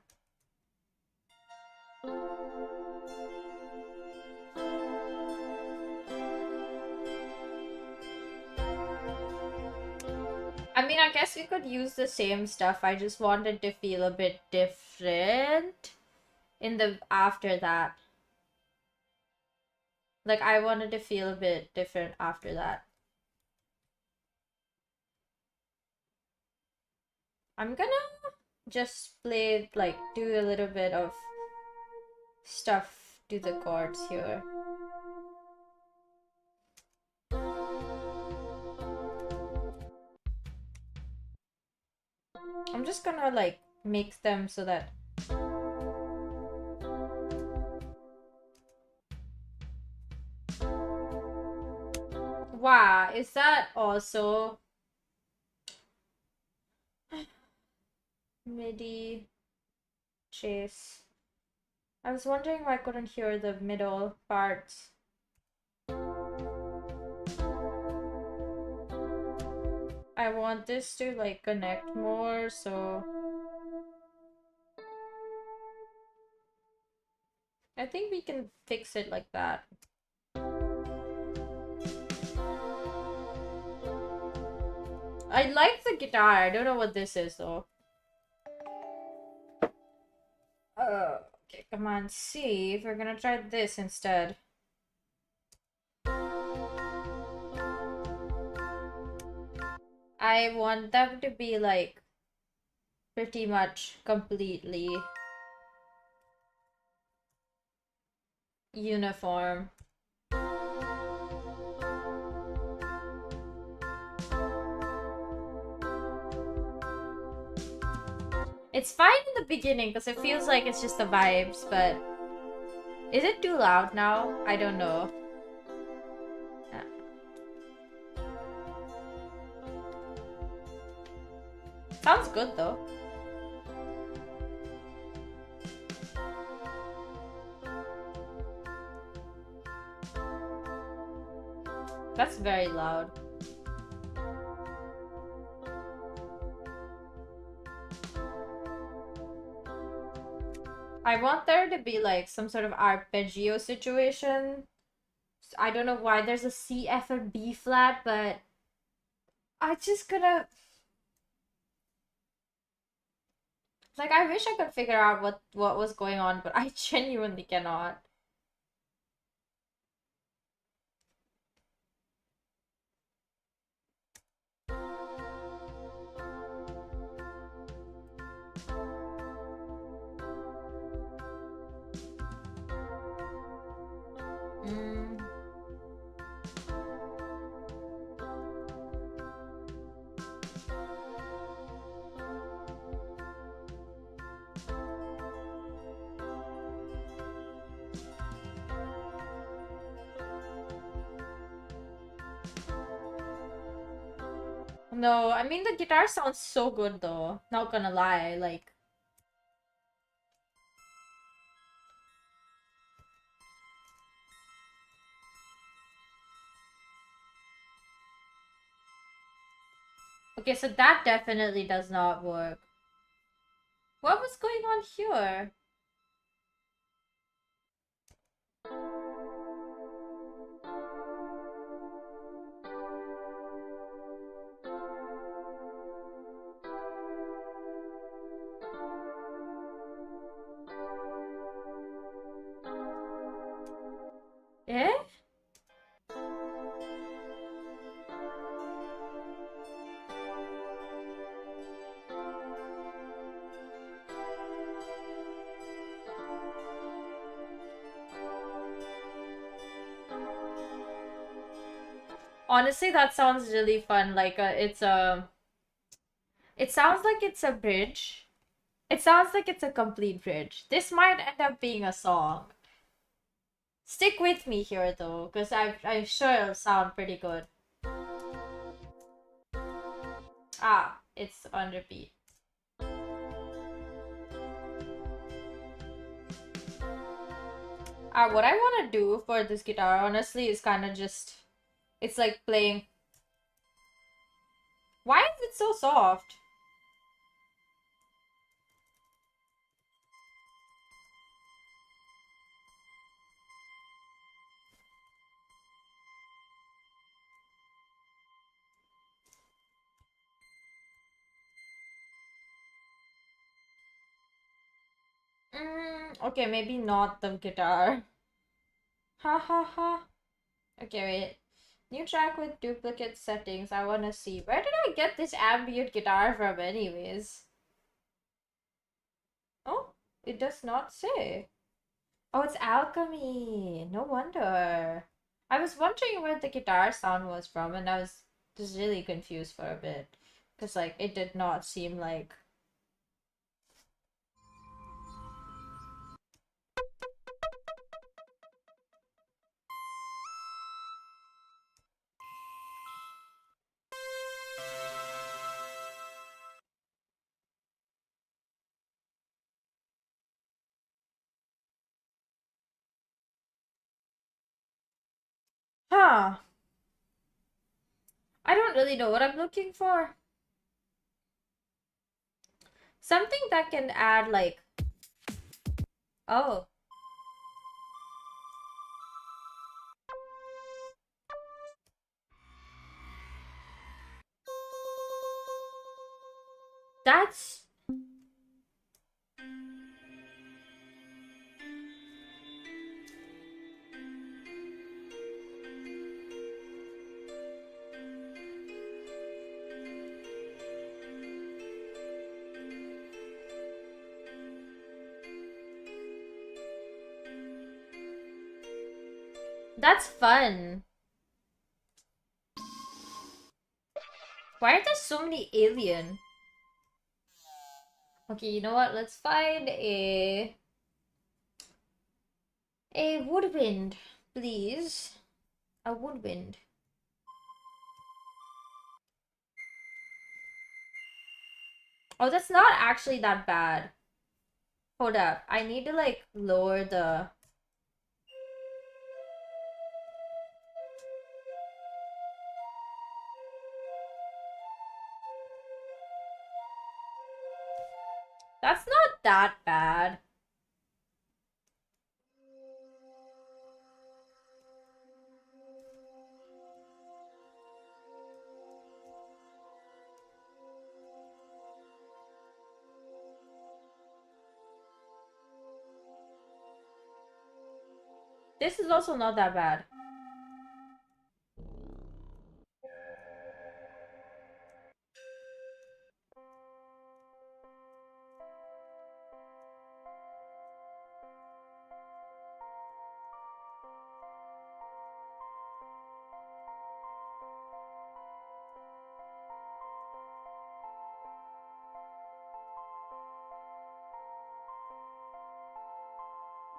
I mean, I guess we could use the same stuff. I just wanted to feel a bit different in the after that. Like, I wanted to feel a bit different after that. I'm gonna just play, like, do a little bit of stuff to the chords here. I'm just gonna, like, make them so that... Wow, is that also... MIDI chase? I was wondering why I couldn't hear the middle parts. I want this to, like, connect more, so... I think we can fix it like that. I like the guitar. I don't know what this is, though. Okay, come on, see if we're gonna try this instead. I want them to be, like, pretty much completely uniform. It's fine in the beginning because it feels like it's just the vibes, but is it too loud now? I don't know. Sounds good though. That's very loud. I want there to be like some sort of arpeggio situation. I don't know why there's a C, F, and B flat, but I just gonna... Like, I wish I could figure out what was going on, but I genuinely cannot. No, I mean, the guitar sounds so good though. Not gonna lie, like... Okay, so that definitely does not work. What was going on here? Eh? Honestly, that sounds really fun. Like, it's a... It sounds like it's a bridge. It sounds like it's a complete bridge. This might end up being a song. Stick with me here, though, because I'm sure it'll sound pretty good. Ah, it's on repeat. What I want to do for this guitar, honestly, is kind of just... It's like playing... Why is it so soft? Okay, maybe not the guitar. Ha ha ha. Okay, wait. New track with duplicate settings. I wanna see. Where did I get this ambient guitar from anyways? Oh, it does not say. Oh, it's Alchemy. No wonder. I was wondering where the guitar sound was from, and I was just really confused for a bit. Because, like, it did not seem like... Huh. I don't really know what I'm looking for. Something that can add, like... Oh. That's... That's fun. Why are there so many alien? Okay, you know what? Let's find a woodwind, please. A woodwind. Oh, that's not actually that bad. Hold up. I need to like lower the... That's not that bad. This is also not that bad.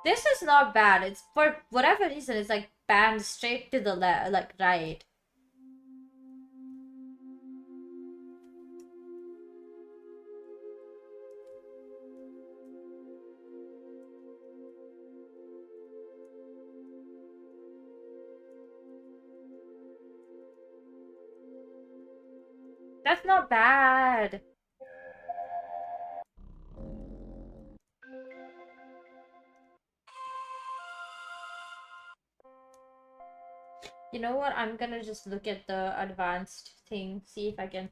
This is not bad. It's for whatever reason, it's like banned straight to the left, like right. That's not bad. You know what? I'm gonna just look at the advanced thing, see if I can.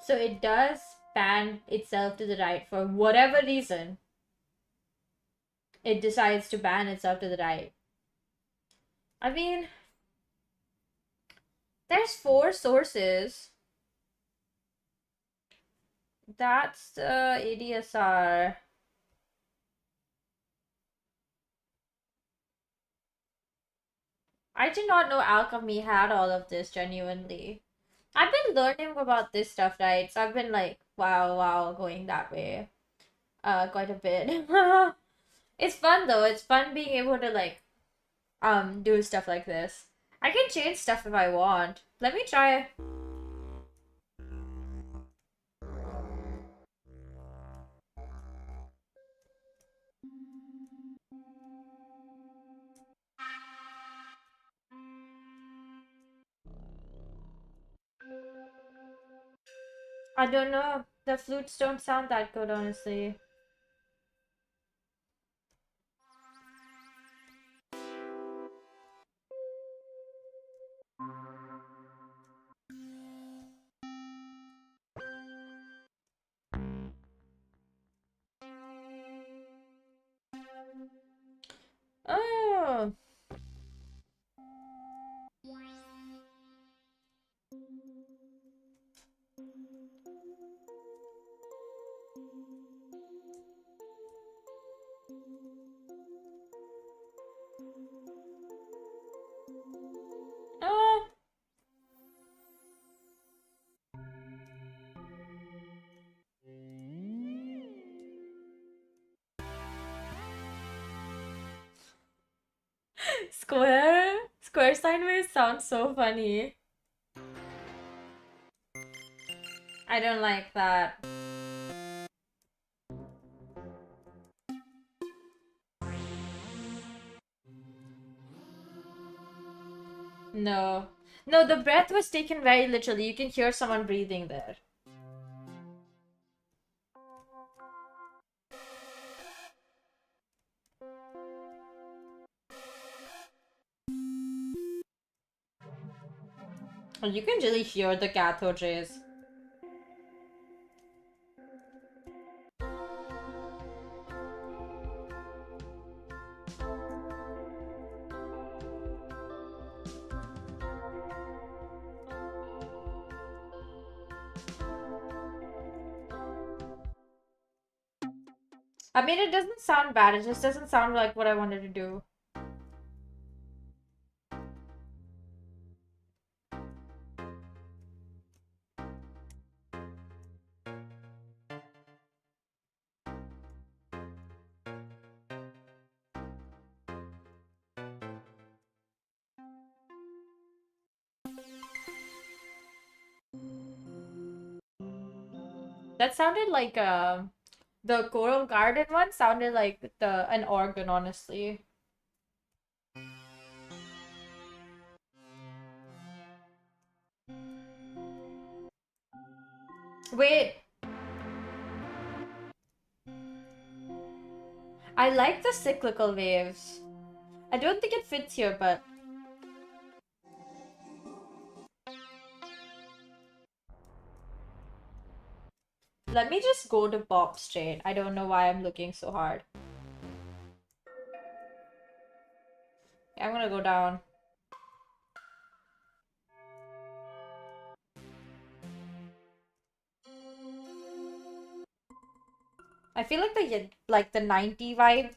So it does pan itself to the right for whatever reason. It decides to pan itself to the right. I mean, there's 4 sources. That's the ADSR. I did not know Alchemy had all of this, genuinely. I've been learning about this stuff, right? So I've been like, wow, going that way. Quite a bit. It's fun though. It's fun being able to like, do stuff like this. I can change stuff if I want. Let me try. I don't know. The flutes don't sound that good, honestly. Oh. Ah. Square sideways sounds so funny. I don't like that. No. No, the breath was taken very literally. You can hear someone breathing there. You can really hear the cathode rays. I mean, it doesn't sound bad. It just doesn't sound like what I wanted to do. That sounded like the Coral Garden one sounded like an organ, honestly. Wait. I like the cyclical waves. I don't think it fits here, but let me just go to pop straight. I don't know why I'm looking so hard. I'm gonna go down. I feel like the 90 vibe.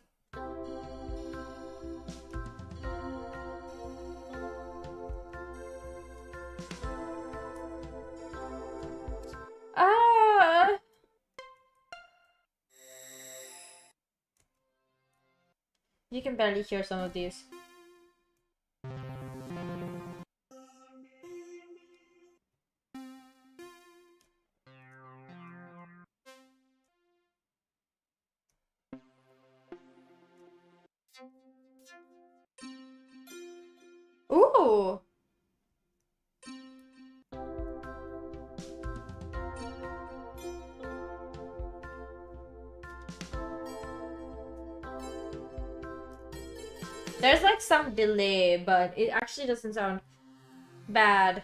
Ah. You can barely hear some of these. Ooh. There's like some delay, but it actually doesn't sound bad.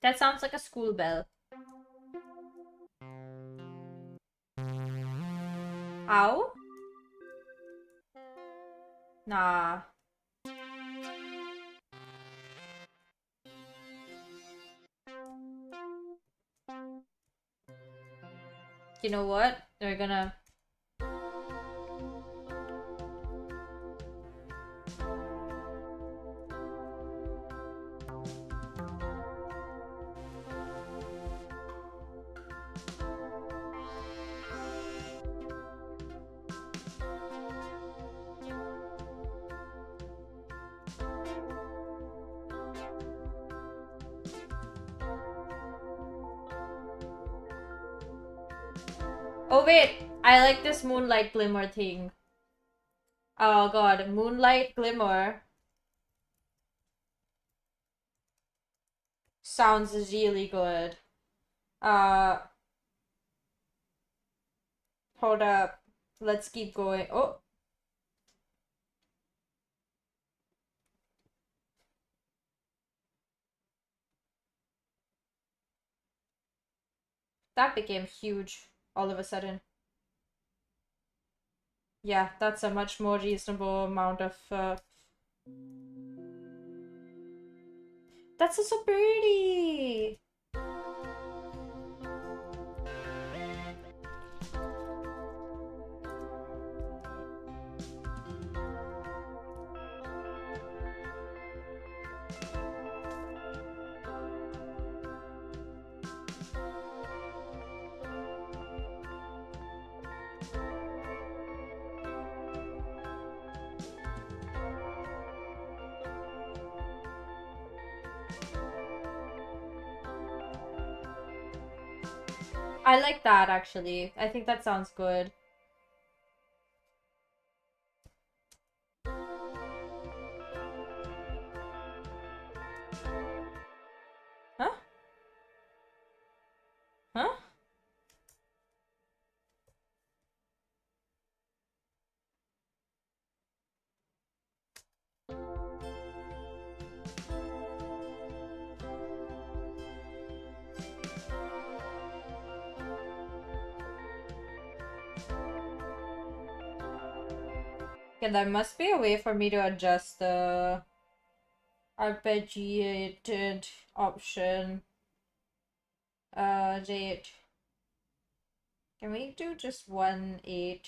That sounds like a school bell. Ow? Nah. You know what? They're gonna... Oh wait, I like this moonlight glimmer thing. Oh god, moonlight glimmer sounds really good. Hold up. Let's keep going. Oh. That became huge all of a sudden. Yeah, that's a much more reasonable amount of That's so pretty. I like that actually. I think that sounds good. Huh? Huh? Okay, there must be a way for me to adjust the arpeggiated option. J8. Can we do just 1/8?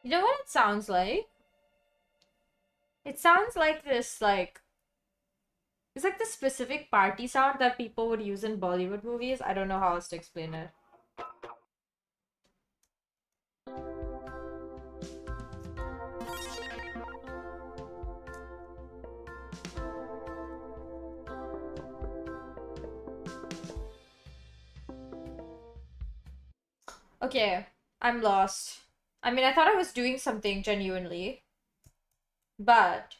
You know what it sounds like? It sounds like this, like... It's like the specific party sound that people would use in Bollywood movies. I don't know how else to explain it. Okay, I'm lost. I mean, I thought I was doing something genuinely, but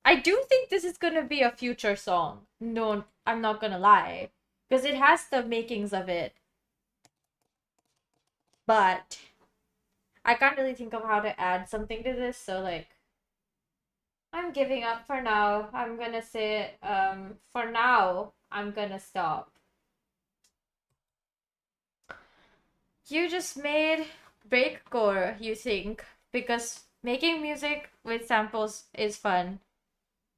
I do think this is gonna be a future song. No, I'm not gonna lie, because it has the makings of it. But I can't really think of how to add something to this, so like, I'm giving up for now. I'm gonna say, for now, I'm gonna stop. You just made breakcore, you think, because making music with samples is fun.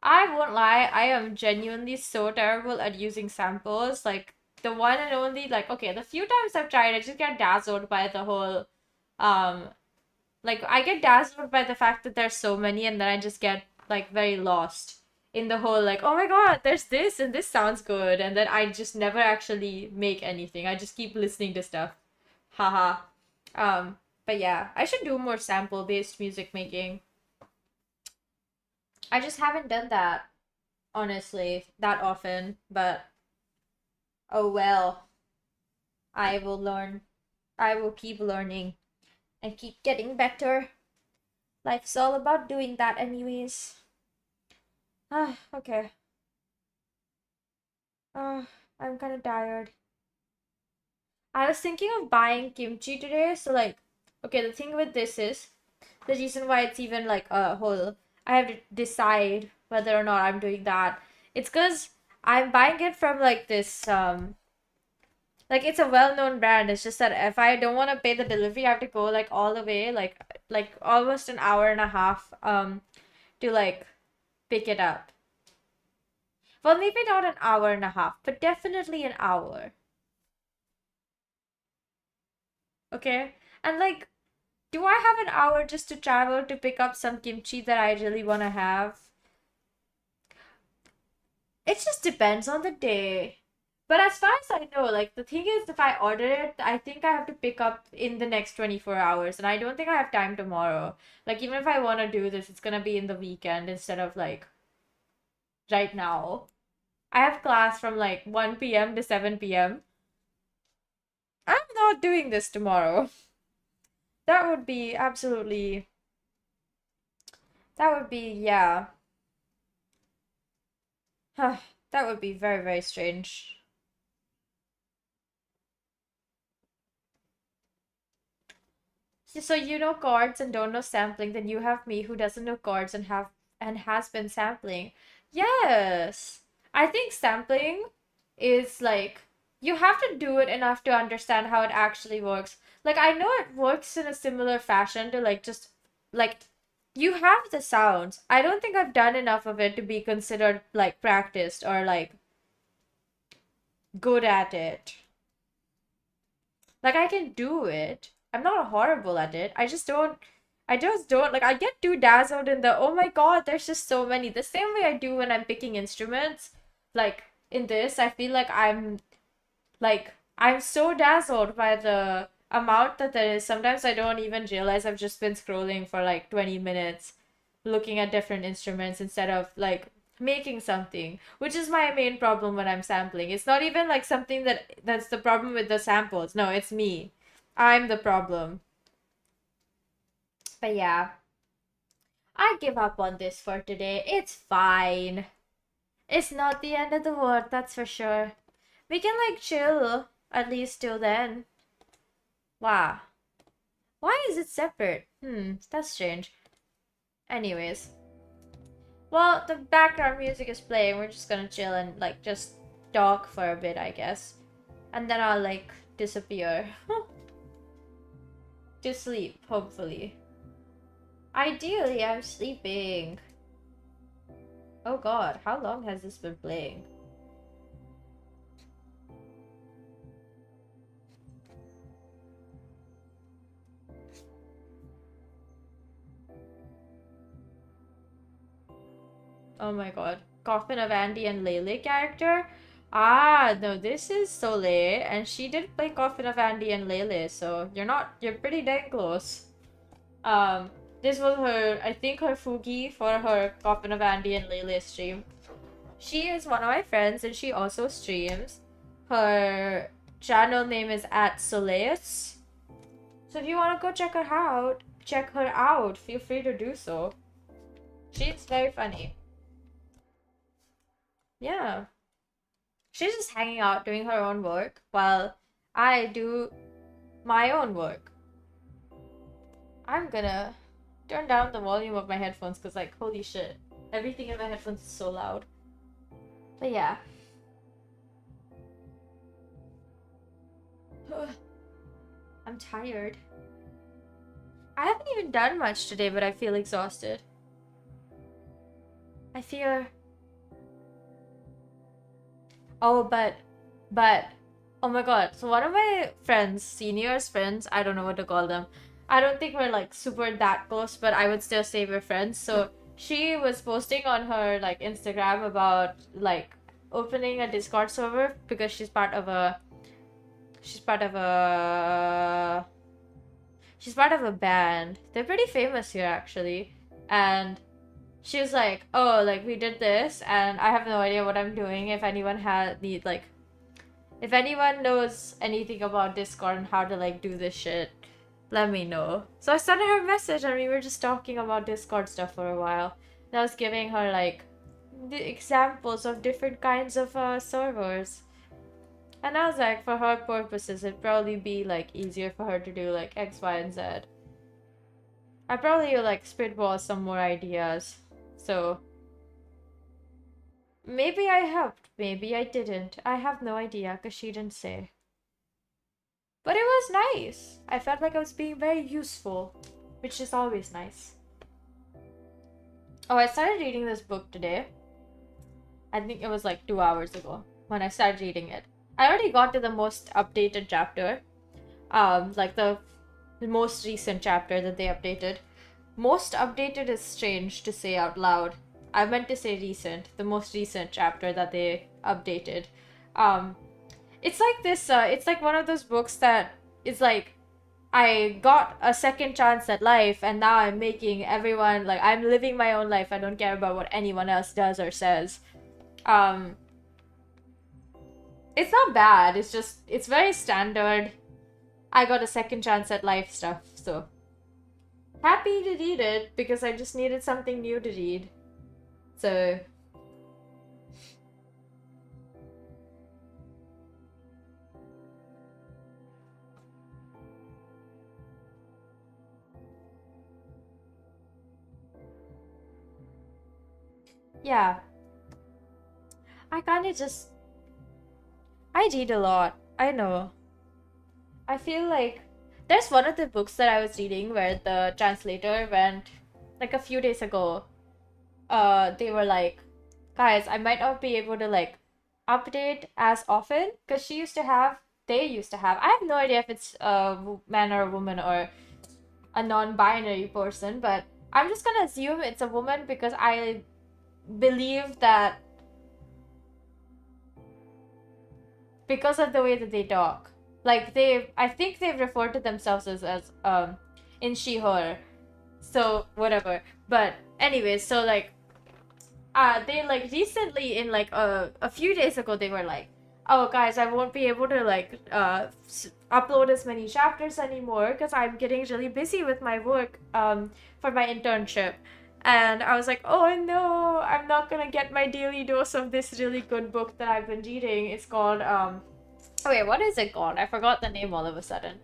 I won't lie, I am genuinely so terrible at using samples. Like the one and only, like, okay, the few times I've tried, I just get dazzled by the whole like I get dazzled by the fact that there's so many, and then I just get like very lost in the whole like, oh my god, there's this and this sounds good, and then I just never actually make anything. I just keep listening to stuff. Haha. But yeah, I should do more sample based music making. I just haven't done that, honestly, that often, but oh well. I will learn. I will keep learning and keep getting better. Life's all about doing that anyways. Ah, okay. I'm kind of tired. I was thinking of buying kimchi today, so like, okay, the thing with this is, the reason why it's even like a whole, I have to decide whether or not I'm doing that. It's because I'm buying it from like this, like it's a well-known brand. It's just that if I don't want to pay the delivery, I have to go like all the way, like almost an hour and a half, to like pick it up. Well, maybe not an hour and a half, but definitely an hour. Okay? And like, do I have an hour just to travel to pick up some kimchi that I really want to have? It just depends on the day. But as far as I know, like the thing is, if I order it, I think I have to pick up in the next 24 hours, and I don't think I have time tomorrow. Like, even if I want to do this, it's gonna be in the weekend instead of like right now. I have class from like 1 p.m. to 7 p.m. I'm not doing this tomorrow. That would be absolutely. That would be, yeah. That would be very, very strange. So you know chords and don't know sampling, then you have me who doesn't know chords and has been sampling. Yes. I think sampling is like you have to do it enough to understand how it actually works. Like I know it works in a similar fashion to like just like you have the sounds. I don't think I've done enough of it to be considered like practiced or like good at it. Like I can do it. I'm not horrible at it. I just don't like I get too dazzled in the oh my god, there's just so many. The same way I do when I'm picking instruments. Like in this, I feel like I'm so dazzled by the amount that there is. Sometimes I don't even realize I've just been scrolling for like 20 minutes looking at different instruments instead of like making something, which is my main problem when I'm sampling. It's not even like something that's the problem with the samples. No, it's me. I'm the problem. But yeah, I give up on this for today. It's fine. It's not the end of the world, that's for sure. We can like chill at least till then. Wow. Why is it separate? That's strange. Anyways. Well, the background music is playing. We're just gonna chill and like just talk for a bit, I guess. And then I'll like disappear. To sleep, hopefully. Ideally, I'm sleeping. Oh god, how long has this been playing? Oh my god. Coffin of Andy and Lele character? Ah, no, this is Soleil, and she did play Coffin of Andy and Lele, so you're pretty dang close. This was her, I think her Fugi for her Coffin of Andy and Lele stream. She is one of my friends, and she also streams. Her channel name is @Soleus. So if you want to go check her out, feel free to do so. She's very funny. Yeah. She's just hanging out doing her own work while I do my own work. I'm gonna turn down the volume of my headphones because like holy shit, everything in my headphones is so loud. But yeah. I'm tired. I haven't even done much today, but I feel exhausted. I fear. Oh, but, oh my god. So one of my friends, seniors friends, I don't know what to call them. I don't think we're like super that close, but I would still say we're friends. So she was posting on her like Instagram about like opening a Discord server because she's part of a band. They're pretty famous here actually. And she was like, "Oh, like we did this, and I have no idea what I'm doing. If anyone if anyone knows anything about Discord and how to like do this shit, let me know." So I sent her a message, and we were just talking about Discord stuff for a while. And I was giving her like the examples of different kinds of servers. And I was like, for her purposes, it'd probably be like easier for her to do like X, Y, and Z. I probably like spitball some more ideas. So maybe I helped, maybe I didn't. I have no idea because she didn't say. But it was nice. I felt like I was being very useful, which is always nice. Oh, I started reading this book today. I think it was like 2 hours ago when I started reading it. I already got to the most updated chapter. Like the most recent chapter that they updated. Most updated is strange to say out loud. I meant to say recent. The most recent chapter that they updated. It's like this, it's like one of those books that is like, I got a second chance at life and now I'm making everyone, like, I'm living my own life. I don't care about what anyone else does or says. It's not bad. It's just, it's very standard. I got a second chance at life stuff, so. Happy to read it because I just needed something new to read. So. Yeah. I kinda just. I read a lot. I know. I feel like there's one of the books that I was reading where the translator went like a few days ago. They were like, guys, I might not be able to like update as often because they used to have. I have no idea if it's a man or a woman or a non-binary person, but I'm just gonna assume it's a woman because I believe that because of the way that they talk. Like I think they've referred to themselves as in she her. So whatever. But anyways, so like they like recently in like a few days ago they were like, "Oh guys, I won't be able to like upload as many chapters anymore because I'm getting really busy with my work for my internship." And I was like, "Oh no, I'm not gonna get my daily dose of this really good book that I've been reading. It's called wait, what is it called? I forgot the name all of a sudden.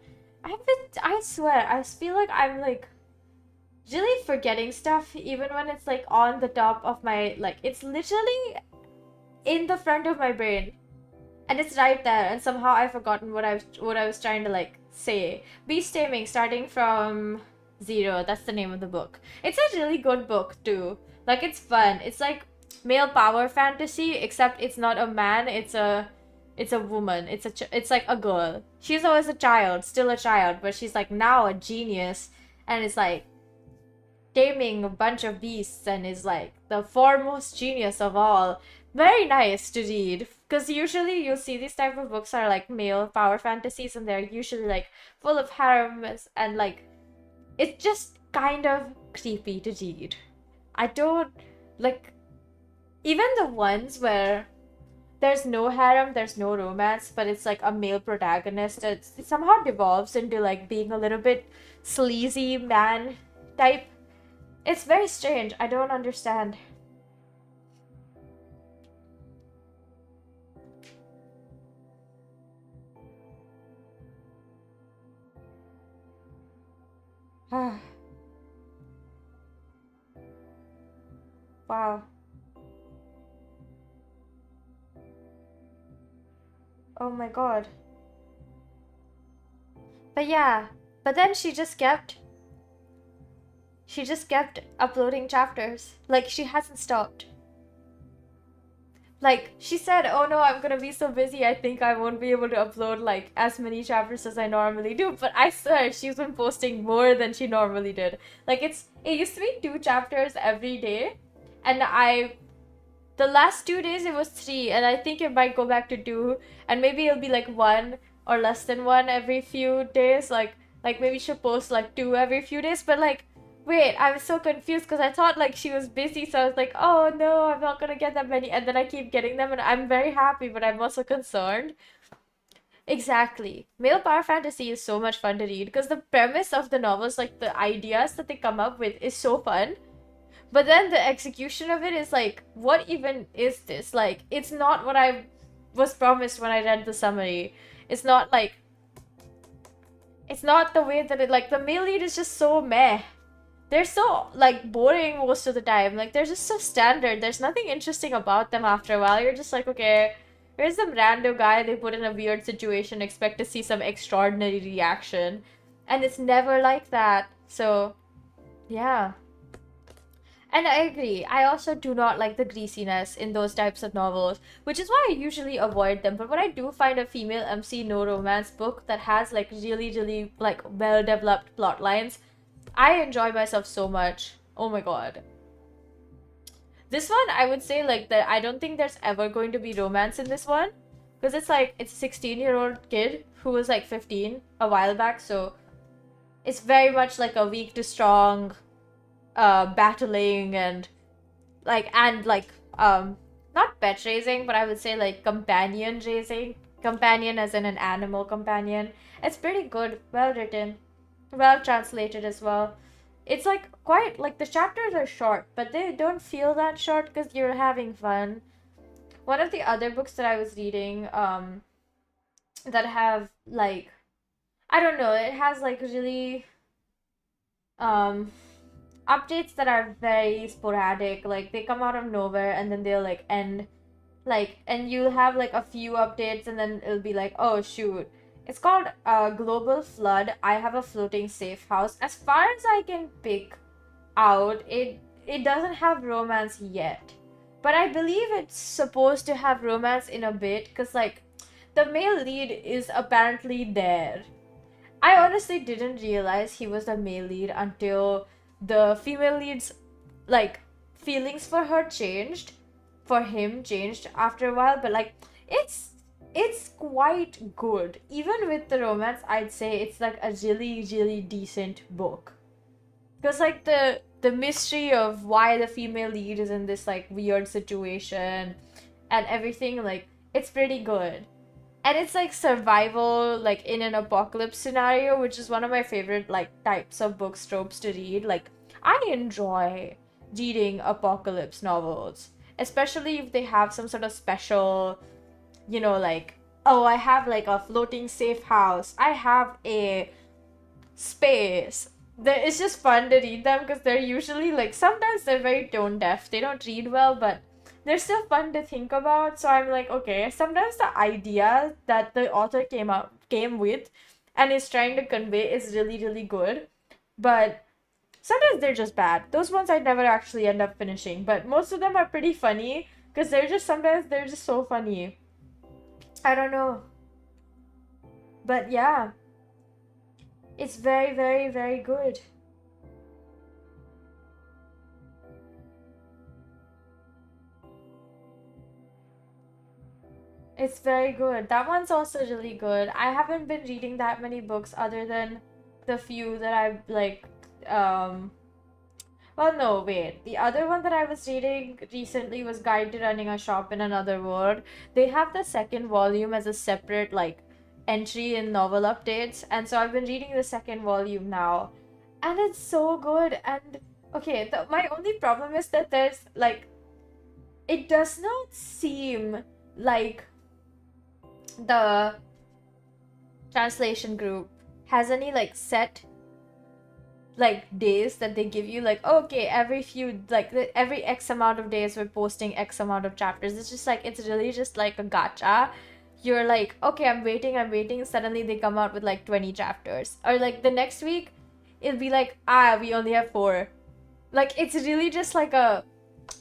I swear, I feel like I'm like really forgetting stuff even when it's like on the top of my, like, it's literally in the front of my brain. And it's right there, and somehow I've forgotten what I was trying to like say. Beast Taming, starting from zero. That's the name of the book. It's a really good book too. Like it's fun. It's like male power fantasy, except it's not a man. It's a woman. It's like a girl. She's always a child, still a child, but she's like now a genius, and it's like taming a bunch of beasts, and is like the foremost genius of all. Very nice to read, because usually you'll see these type of books are like male power fantasies, and they're usually like full of harems, and like it's just kind of creepy to read. I don't like even the ones where there's no harem, there's no romance, but it's like a male protagonist. It somehow devolves into like being a little bit sleazy man type. It's very strange. I don't understand. Wow. Oh my god. But yeah, but then she just kept uploading chapters. Like she hasn't stopped. like she said, oh no, I'm gonna be so busy, I think I won't be able to upload like as many chapters as I normally do. But I swear she's been posting more than she normally did. Like it used to be 2 chapters every day, and the last 2 days it was 3, and I think it might go back to 2, and maybe it'll be like 1 or less than 1 every few days. Like maybe she'll post like 2 every few days. But like, wait, I was so confused because I thought like she was busy, so I was like, oh no, I'm not gonna get that many, and then I keep getting them, and I'm very happy, but I'm also concerned. Exactly. Male power fantasy is so much fun to read because the premise of the novels, like the ideas that they come up with, is so fun. But then the execution of it is like, what even is this? Like, it's not what I was promised when I read the summary. It's not like, it's not the way that it, like, the male lead is just so meh. They're so, like, boring most of the time. Like, they're just so standard. There's nothing interesting about them after a while. You're just like, okay, here's some rando guy they put in a weird situation, expect to see some extraordinary reaction. And it's never like that. So, yeah. And I agree. I also do not like the greasiness in those types of novels, which is why I usually avoid them. But when I do find a female MC no romance book that has like really, really like well-developed plot lines, I enjoy myself so much. Oh my god. This one, I would say like that I don't think there's ever going to be romance in this one. Because it's like, it's a 16-year-old kid who was like 15 a while back. So it's very much like a weak to strong battling and not pet raising, but I would say like companion raising. Companion as in an animal companion. It's pretty good, well written, well translated as well. It's like quite like the chapters are short, but they don't feel that short because you're having fun. One of the other books that I was reading that have like, I don't know, it has like really updates that are very sporadic. Like they come out of nowhere and then they'll like end, like, and you'll have like a few updates and then it'll be like, oh shoot, it's called Global Flood, I Have a Floating Safe House. As far as I can pick out, it doesn't have romance yet, but I believe it's supposed to have romance in a bit because like the male lead is apparently there. I honestly didn't realize he was the male lead until the female lead's like feelings for her changed, for him changed after a while. But like it's quite good. Even with the romance, I'd say it's like a really, really decent book. Because like the mystery of why the female lead is in this like weird situation and everything, like it's pretty good. And it's like survival, like in an apocalypse scenario, which is one of my favorite like types of books, tropes to read. Like I enjoy reading apocalypse novels, especially if they have some sort of special, you know, like, oh, I have like a floating safe house, I have a space. It's just fun to read them because they're usually like, sometimes they're very tone deaf, they don't read well, but they're still fun to think about. So I'm like, okay, sometimes the idea that the author came with and is trying to convey is really, really good, but sometimes they're just bad. Those ones I never actually end up finishing, but most of them are pretty funny because sometimes they're just so funny. I don't know, but yeah, it's very, very, very good. It's very good. That one's also really good. I haven't been reading that many books other than the few that I've like, well, no, wait. The other one that I was reading recently was Guide to Running a Shop in Another World. They have the second volume as a separate like entry in novel updates, and so I've been reading the second volume now, and it's so good. And okay, my only problem is that there's like, it does not seem like the translation group has any like set like days that they give you, like, okay, every few like every X amount of days we're posting X amount of chapters. It's just like, it's really just like a gacha. You're like, okay, I'm waiting, suddenly they come out with like 20 chapters, or like the next week it'll be like, we only have 4. Like it's really just like a,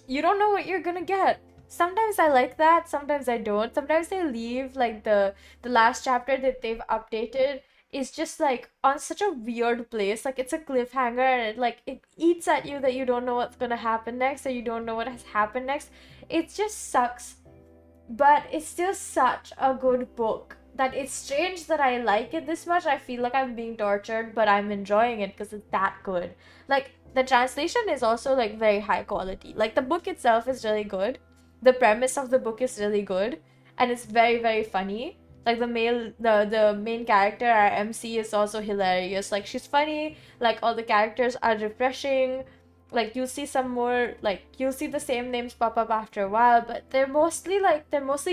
you don't know what you're gonna get. sometimes I like that, sometimes I don't. Sometimes they leave like the last chapter that they've updated is just like on such a weird place. Like it's a cliffhanger and it eats at you that you don't know what's gonna happen next, or you don't know what has happened next. It just sucks. But it's still such a good book that it's strange that I like it this much. I feel like I'm being tortured, but I'm enjoying it because it's that good. Like the translation is also like very high quality. Like the book itself is really good. The premise of the book is really good, and it's very very funny. Like the main character, our MC, is also hilarious. Like she's funny. Like all the characters are refreshing. Like you'll see some more, like you'll see the same names pop up after a while, but they're mostly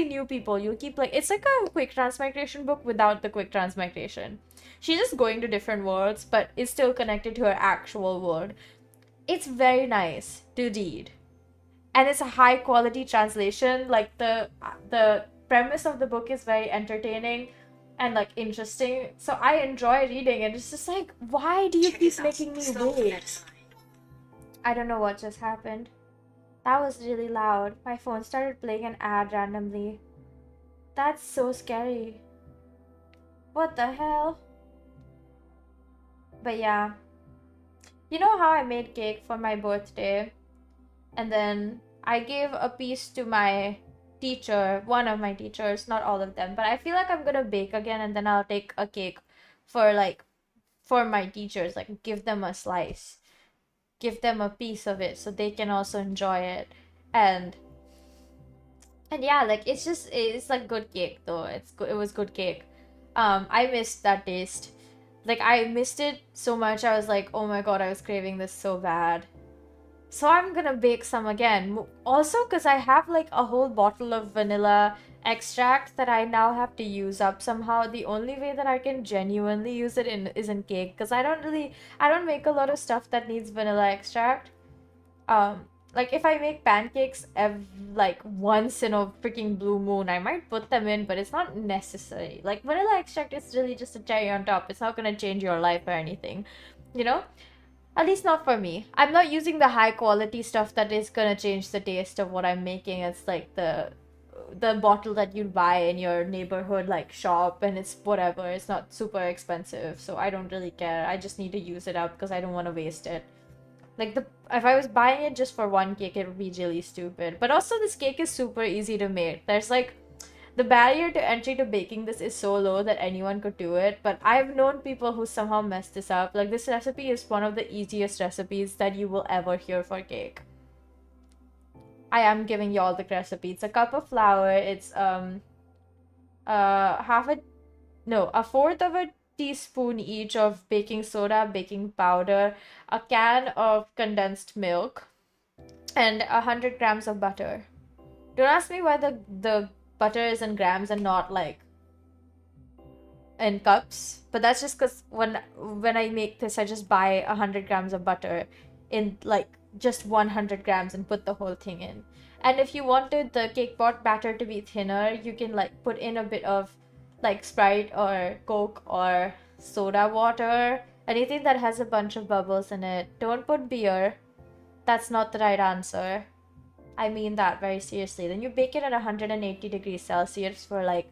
new people. You'll keep like, it's like a quick transmigration book without the quick transmigration. She's just going to different worlds, but it's still connected to her actual world. It's very nice to read, and it's a high quality translation. Like the premise of the book is very entertaining and like interesting, so I enjoy reading it. It's just like, why do you keep making me wait? I don't know what just happened. That was really loud. My phone started playing an ad randomly. That's so scary. What the hell? But yeah. You know how I made cake for my birthday? And then I gave a piece to my teacher, one of my teachers, not all of them. But I feel like I'm gonna bake again, and then I'll take a cake for my teachers, like give them a slice. Give them a piece of it so they can also enjoy it. And yeah, like it's like good cake though. It was good cake. I missed that taste. Like I missed it so much. I was like, oh my god, I was craving this so bad. So I'm gonna bake some again. Also, because I have like a whole bottle of vanilla extract that I now have to use up somehow. The only way that I can genuinely use it is in cake, because I don't make a lot of stuff that needs vanilla extract. Like if I make pancakes like once in a freaking blue moon, I might put them in, but it's not necessary. Like vanilla extract is really just a cherry on top. It's not gonna change your life or anything, you know? At least not for me. I'm not using the high quality stuff that is gonna change the taste of what I'm making. It's like the bottle that you buy in your neighborhood like shop, and it's whatever. It's not super expensive, so I don't really care. I just need to use it up because I don't want to waste it. Like if I was buying it just for one cake, it would be really stupid. But also this cake is super easy to make. There's like the barrier to entry to baking this is so low that anyone could do it, but I've known people who somehow messed this up. Like this recipe is one of the easiest recipes that you will ever hear for cake. I am giving you all the recipe. It's a cup of flour. It's a fourth of a teaspoon each of baking soda, baking powder, a can of condensed milk, and 100 grams of butter. Don't ask me why the butter is in grams and not like in cups, but that's just because when I make this, I just buy 100 grams of butter in like just 100 grams and put the whole thing in. And if you wanted the cake pot batter to be thinner, you can like put in a bit of like Sprite or Coke or soda water, anything that has a bunch of bubbles in it. Don't put beer. That's not the right answer. I mean that very seriously. Then you bake it at 180 degrees Celsius for like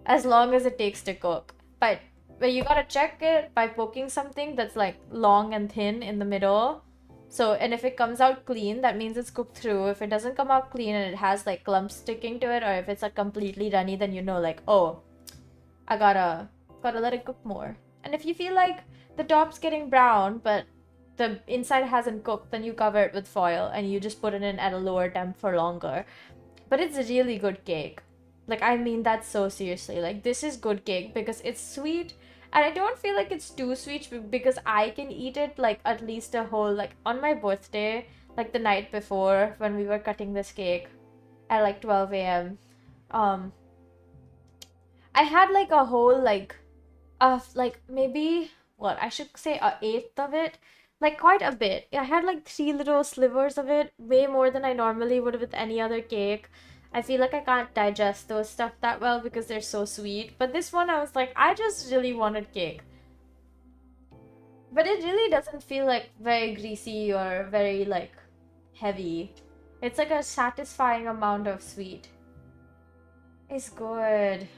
as long as it takes to cook. But you gotta check it by poking something that's like long and thin in the middle. So, and if it comes out clean, that means it's cooked through. If it doesn't come out clean and it has like clumps sticking to it, or if it's like completely runny, then you know like, oh, I gotta let it cook more. And if you feel like the top's getting brown, but the inside hasn't cooked, then you cover it with foil and you just put it in at a lower temp for longer. But it's a really good cake. Like, I mean that so seriously. Like, this is good cake because it's sweet, and I don't feel like it's too sweet because I can eat it like at least a whole, like on my birthday, like the night before when we were cutting this cake at like 12 a.m. I had like a whole like maybe what I should say a eighth of it, like quite a bit. I had like 3 little slivers of it, way more than I normally would with any other cake. I feel like I can't digest those stuff that well because they're so sweet. But this one I was like, I just really wanted cake. But it really doesn't feel like very greasy or very like heavy. It's like a satisfying amount of sweet. It's good.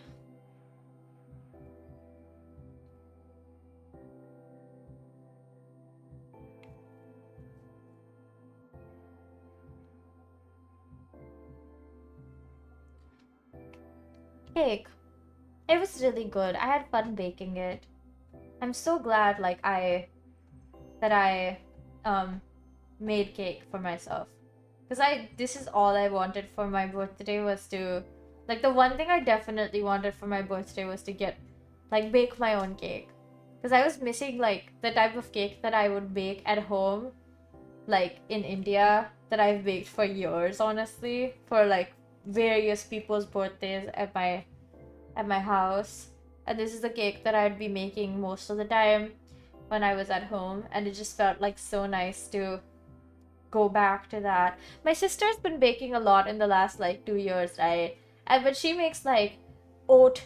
Cake. It was really good. I had fun baking it. I'm so glad like that I made cake for myself. Cuz this is all I wanted for my birthday was to like the one thing I definitely wanted for my birthday was to get like bake my own cake. Cuz I was missing like the type of cake that I would bake at home like in India that I've baked for years honestly for like various people's birthdays at my house. And this is the cake that I'd be making most of the time when I was at home, and it just felt like so nice to go back to that. My sister's been baking a lot in the last like 2 years, right? And but she makes like oat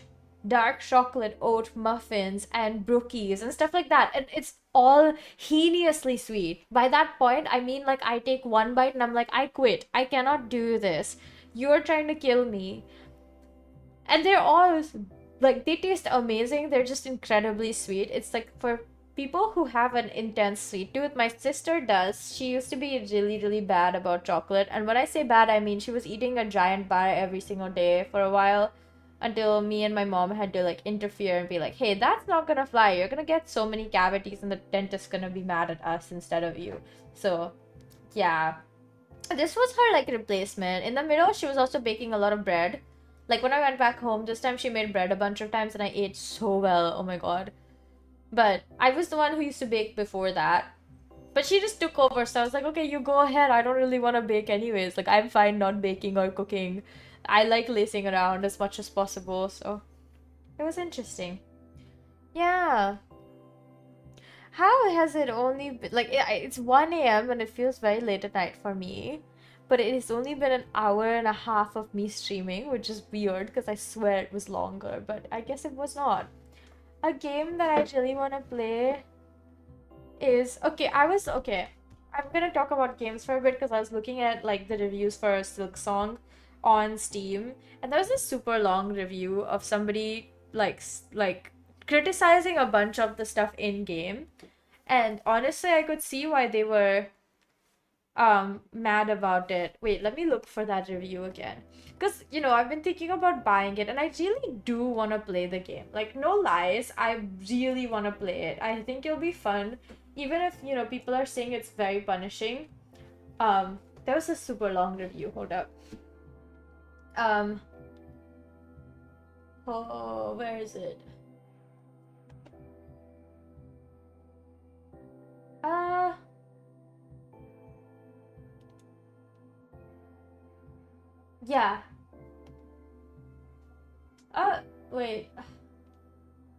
dark chocolate oat muffins and brookies and stuff like that, and it's all heinously sweet. By that point, I mean like I take one bite and I'm like, I quit. I cannot do this. You're trying to kill me. And they're all like they taste amazing. They're just incredibly sweet. It's like for people who have an intense sweet tooth. My sister does. She used to be really bad about chocolate, and when I say bad, I mean she was eating a giant bar every single day for a while until me and my mom had to like interfere and be like, hey, that's not gonna fly. You're gonna get so many cavities and the dentist's gonna be mad at us instead of you. So yeah, this was her like replacement. In the middle, she was also baking a lot of bread. Like when I went back home this time, she made bread a bunch of times and I ate so well. Oh my god. But I was the one who used to bake before that. But she just took over, so I was like, okay, you go ahead. I don't really want to bake anyways. Like, I'm fine not baking or cooking. I like lazing around as much as possible, so it was interesting. Yeah. How has it only been, like, it's 1 a.m. and it feels very late at night for me. But it has only been an hour and a half of me streaming, which is weird because I swear it was longer, but I guess it was not. A game that I really want to play is okay. I'm gonna talk about games for a bit because I was looking at like the reviews for Silk Song on Steam, and there was this super long review of somebody like criticizing a bunch of the stuff in game, and honestly, I could see why they were mad about it. Wait, let me look for that review again. Because, you know, I've been thinking about buying it and I really do want to play the game. Like, no lies, I really want to play it. I think it'll be fun. Even if, you know, people are saying it's very punishing. There was a super long review. Hold up. Oh, where is it? Yeah. Wait.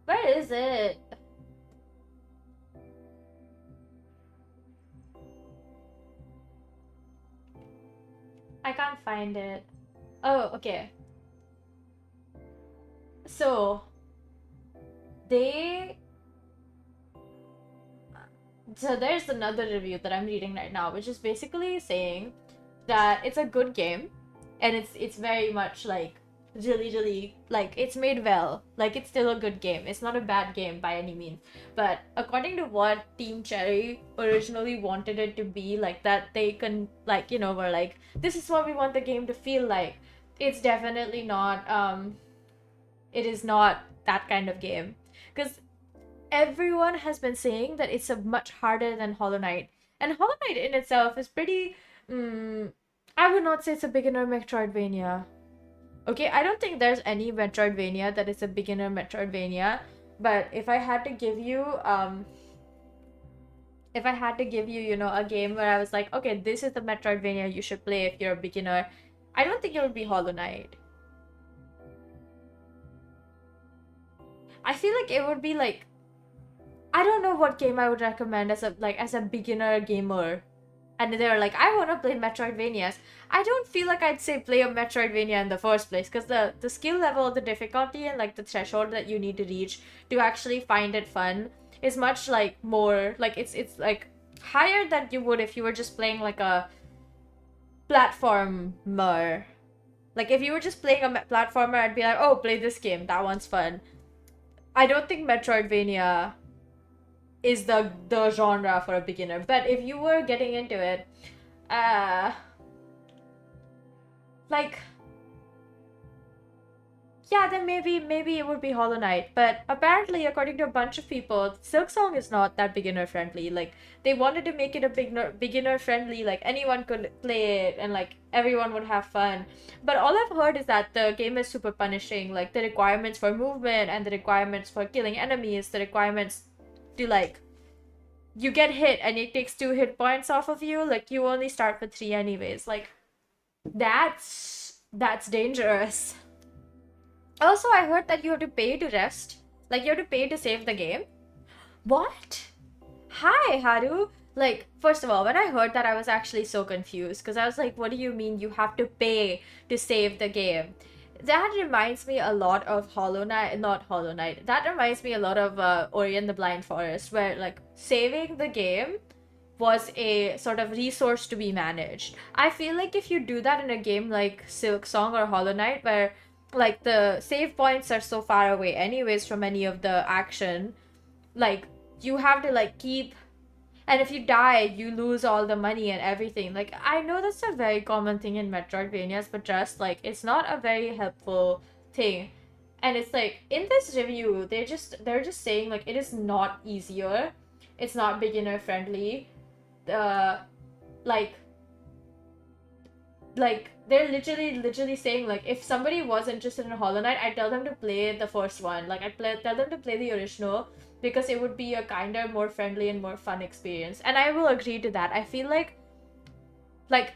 Where is it? I can't find it. Oh, okay. So, there's another review that I'm reading right now, which is basically saying that it's a good game, and it's very much like really like it's made well. Like it's still a good game. It's not a bad game by any means. But according to what Team Cherry originally wanted it to be, like that they can like, you know, were like, this is what we want the game to feel like. It's definitely not it is not that kind of game. Because everyone has been saying that it's a much harder than Hollow Knight. And Hollow Knight in itself is pretty I would not say it's a beginner Metroidvania. Okay, I don't think there's any Metroidvania that is a beginner Metroidvania, but if I had to give you you know, a game where I was like, okay, this is the Metroidvania you should play if you're a beginner, I don't think it would be Hollow Knight. I feel like it would be like, I don't know what game I would recommend as a beginner gamer. And they're like, I want to play Metroidvanias. I don't feel like I'd say play a Metroidvania in the first place, because the skill level, the difficulty, and like the threshold that you need to reach to actually find it fun is much like more like it's like higher than you would if you were just playing like a platformer. Like, if you were just playing a platformer, I'd be like, oh, play this game. That one's fun. I don't think Metroidvania is the genre for a beginner. But if you were getting into it, like, yeah, then maybe it would be Hollow Knight. But apparently, according to a bunch of people, Silksong is not that beginner friendly. Like, they wanted to make it a beginner friendly, like anyone could play it and like everyone would have fun. But all I've heard is that the game is super punishing. Like, the requirements for movement and the requirements for killing enemies, the requirements to like, you get hit and it takes 2 hit points off of you. Like, you only start with 3 anyways. Like, that's dangerous. Also, I heard that you have to pay to rest. Like, you have to pay to save the game. What? Hi, Haru. Like, first of all, when I heard that, I was actually so confused. Because I was like, what do you mean you have to pay to save the game? That reminds me a lot of Hollow Knight. Not Hollow Knight. That reminds me a lot of Ori and the Blind Forest. Where, like, saving the game was a sort of resource to be managed. I feel like if you do that in a game like Silksong or Hollow Knight, where like the save points are so far away anyways from any of the action, like you have to like keep, and if you die you lose all the money and everything. Like, I know that's a very common thing in Metroidvanias, but just like it's not a very helpful thing. And it's like in this review they're just saying like it is not easier, it's not beginner friendly. Like they're literally saying like if somebody was interested in Hollow Knight, I'd tell them to play the first one. Like, tell them to play the original, because it would be a kinder, more friendly and more fun experience. And I will agree to that. I feel like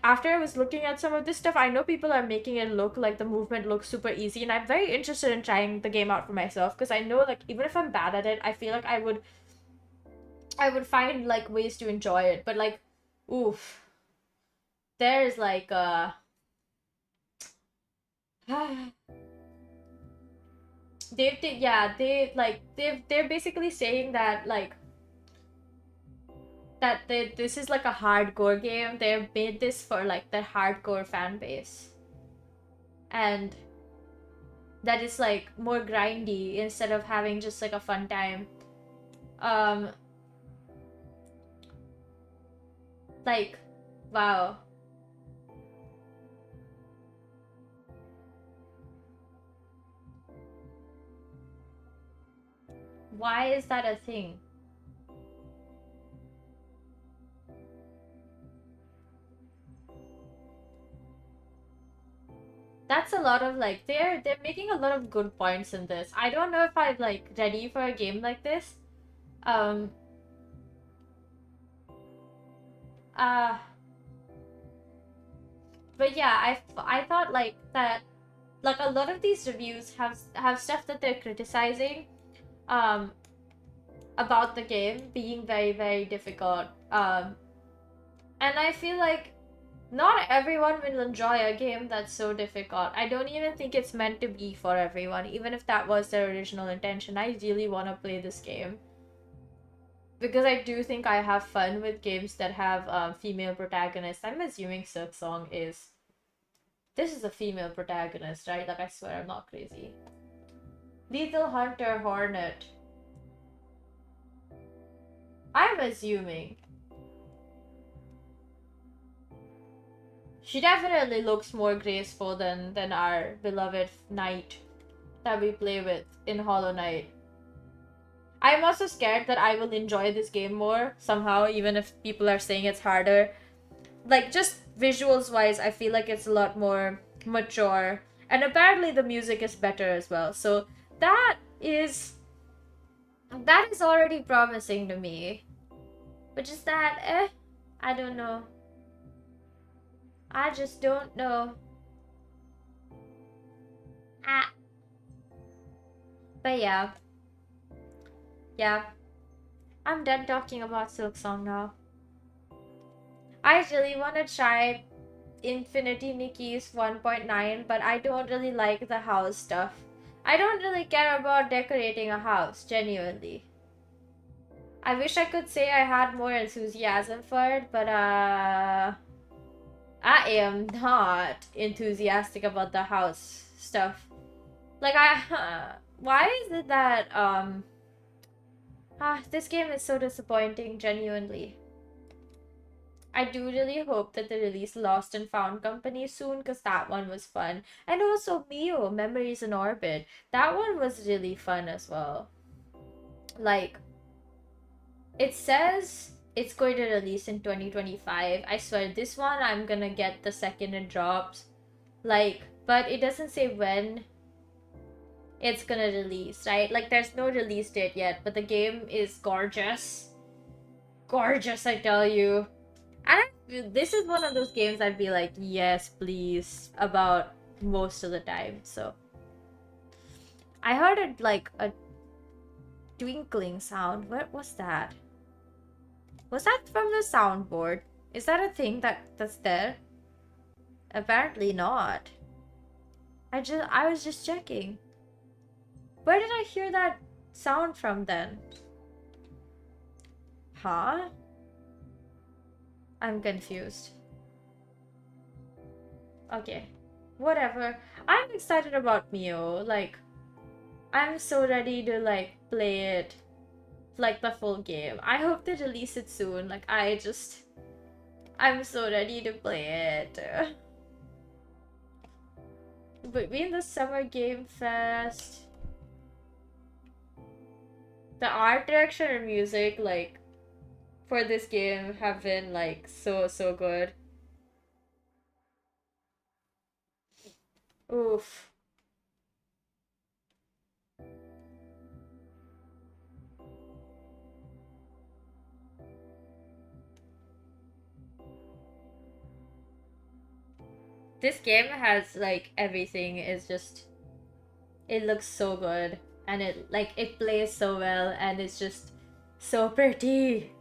after I was looking at some of this stuff, I know people are making it look like the movement looks super easy, and I'm very interested in trying the game out for myself, because I know like even if I'm bad at it, I feel like I would find like ways to enjoy it. But like, oof, there's like they're basically saying that like this is like a hardcore game. They've made this for like the hardcore fan base, and that is like more grindy instead of having just like a fun time. Like, wow. Why is that a thing? That's a lot of like they're making a lot of good points in this. I don't know if I'm like ready for a game like this. But yeah, I thought like that, like a lot of these reviews have stuff that they're criticizing about the game being very, very difficult. And I feel like not everyone will enjoy a game that's so difficult. I don't even think it's meant to be for everyone, even if that was their original intention. I really want to play this game, because I do think I have fun with games that have female protagonists. I'm assuming Silksong is... This is a female protagonist, right? Like, I swear I'm not crazy. Lethal Hunter Hornet. I'm assuming. She definitely looks more graceful than our beloved knight that we play with in Hollow Knight. I'm also scared that I will enjoy this game more somehow, even if people are saying it's harder. Like, just visuals wise, I feel like it's a lot more mature, and apparently the music is better as well. So that is already promising to me. But just that, I don't know. I just don't know. But yeah. Yeah. I'm done talking about Silksong now. I really want to try Infinity Nikki's 1.9, but I don't really like the house stuff. I don't really care about decorating a house, genuinely. I wish I could say I had more enthusiasm for it, but I I am not enthusiastic about the house stuff. Like, why is it that, this game is so disappointing, genuinely. I do really hope that they release Lost and Found Company soon, because that one was fun. And also mewmew, Memories in Orbit. That one was really fun as well. Like, it says it's going to release in 2025. I swear, this one I'm gonna get the second it drops. Like, but it doesn't say when it's gonna release, right? Like, there's no release date yet, but the game is gorgeous. Gorgeous, I tell you. And this is one of those games I'd be like, yes, please, about most of the time. So I heard it like a twinkling sound. What was that? Was that from the soundboard? Is that a thing that's there? Apparently not. I was just checking. Where did I hear that sound from then? Huh? I'm confused. Okay. Whatever. I'm excited about mewmew. Like, I'm so ready to like play it like the full game. I hope they release it soon. Like, I'm so ready to play it. Between the Summer Game Fest, the art direction and music, like, for this game have been like so good. Oof. This game has like everything. Is just, it looks so good, and it plays so well, and it's just so pretty.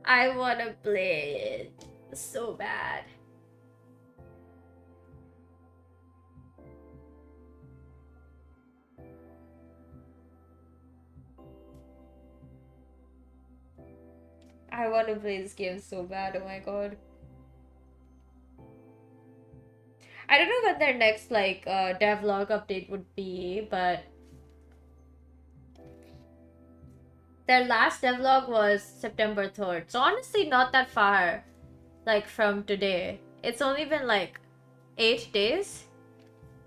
I wanna play it so bad. I wanna play this game so bad, oh my god. I don't know what their next like devlog update would be, but their last devlog was September 3rd. So honestly not that far like from today. It's only been like 8 days,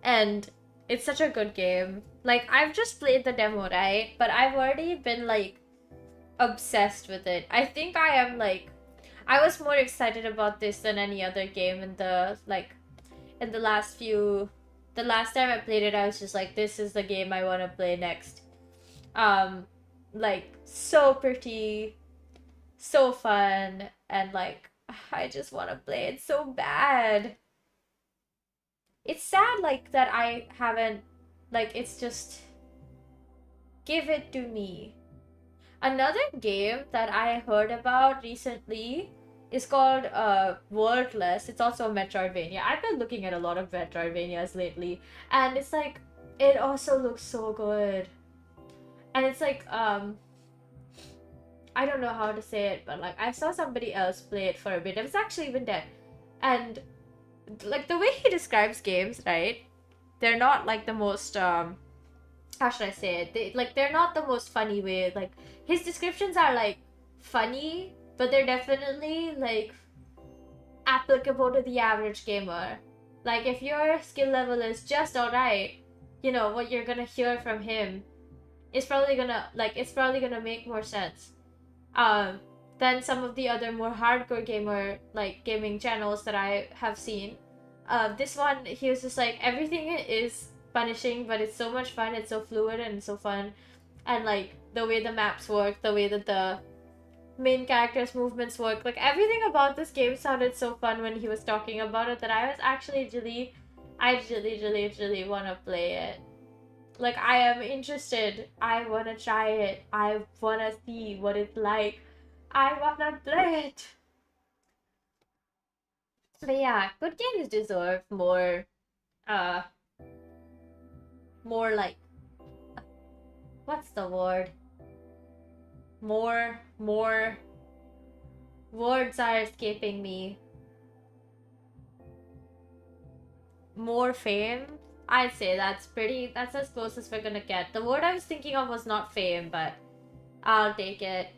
and it's such a good game. Like, I've just played the demo, right? But I've already been like obsessed with it. I think I am like, I was more excited about this than any other game in the last time I played it. I was just like, this is the game I want to play next. Like, so pretty, so fun, and like, I just want to play it so bad. It's sad like that I haven't, like, it's just, give it to me. Another game that I heard about recently is called Worldless. It's also a Metroidvania. I've been looking at a lot of Metroidvanias lately, and it's like, it also looks so good. And it's like, I don't know how to say it, but like, I saw somebody else play it for a bit. It was actually even dead. And like, the way he describes games, right? They're not like the most how should I say it? They're not the most funny way. Like, his descriptions are like funny, but they're definitely like applicable to the average gamer. Like, if your skill level is just alright, you know, what you're gonna hear from him is probably gonna make more sense than some of the other more hardcore gaming channels that I have seen. This one, he was just like, everything is punishing, but it's so much fun. It's so fluid and it's so fun, and like the way the maps work, the way that the main character's movements work, like everything about this game sounded so fun when he was talking about it, that I was actually really want to play it. Like, I am interested. I want to try it. I want to see what it's like. I want to play it. But yeah, good games deserve more like, what's the word? More Words are escaping me. More fame? I'd say that's as close as we're gonna get. The word I was thinking of was not fame, but I'll take it.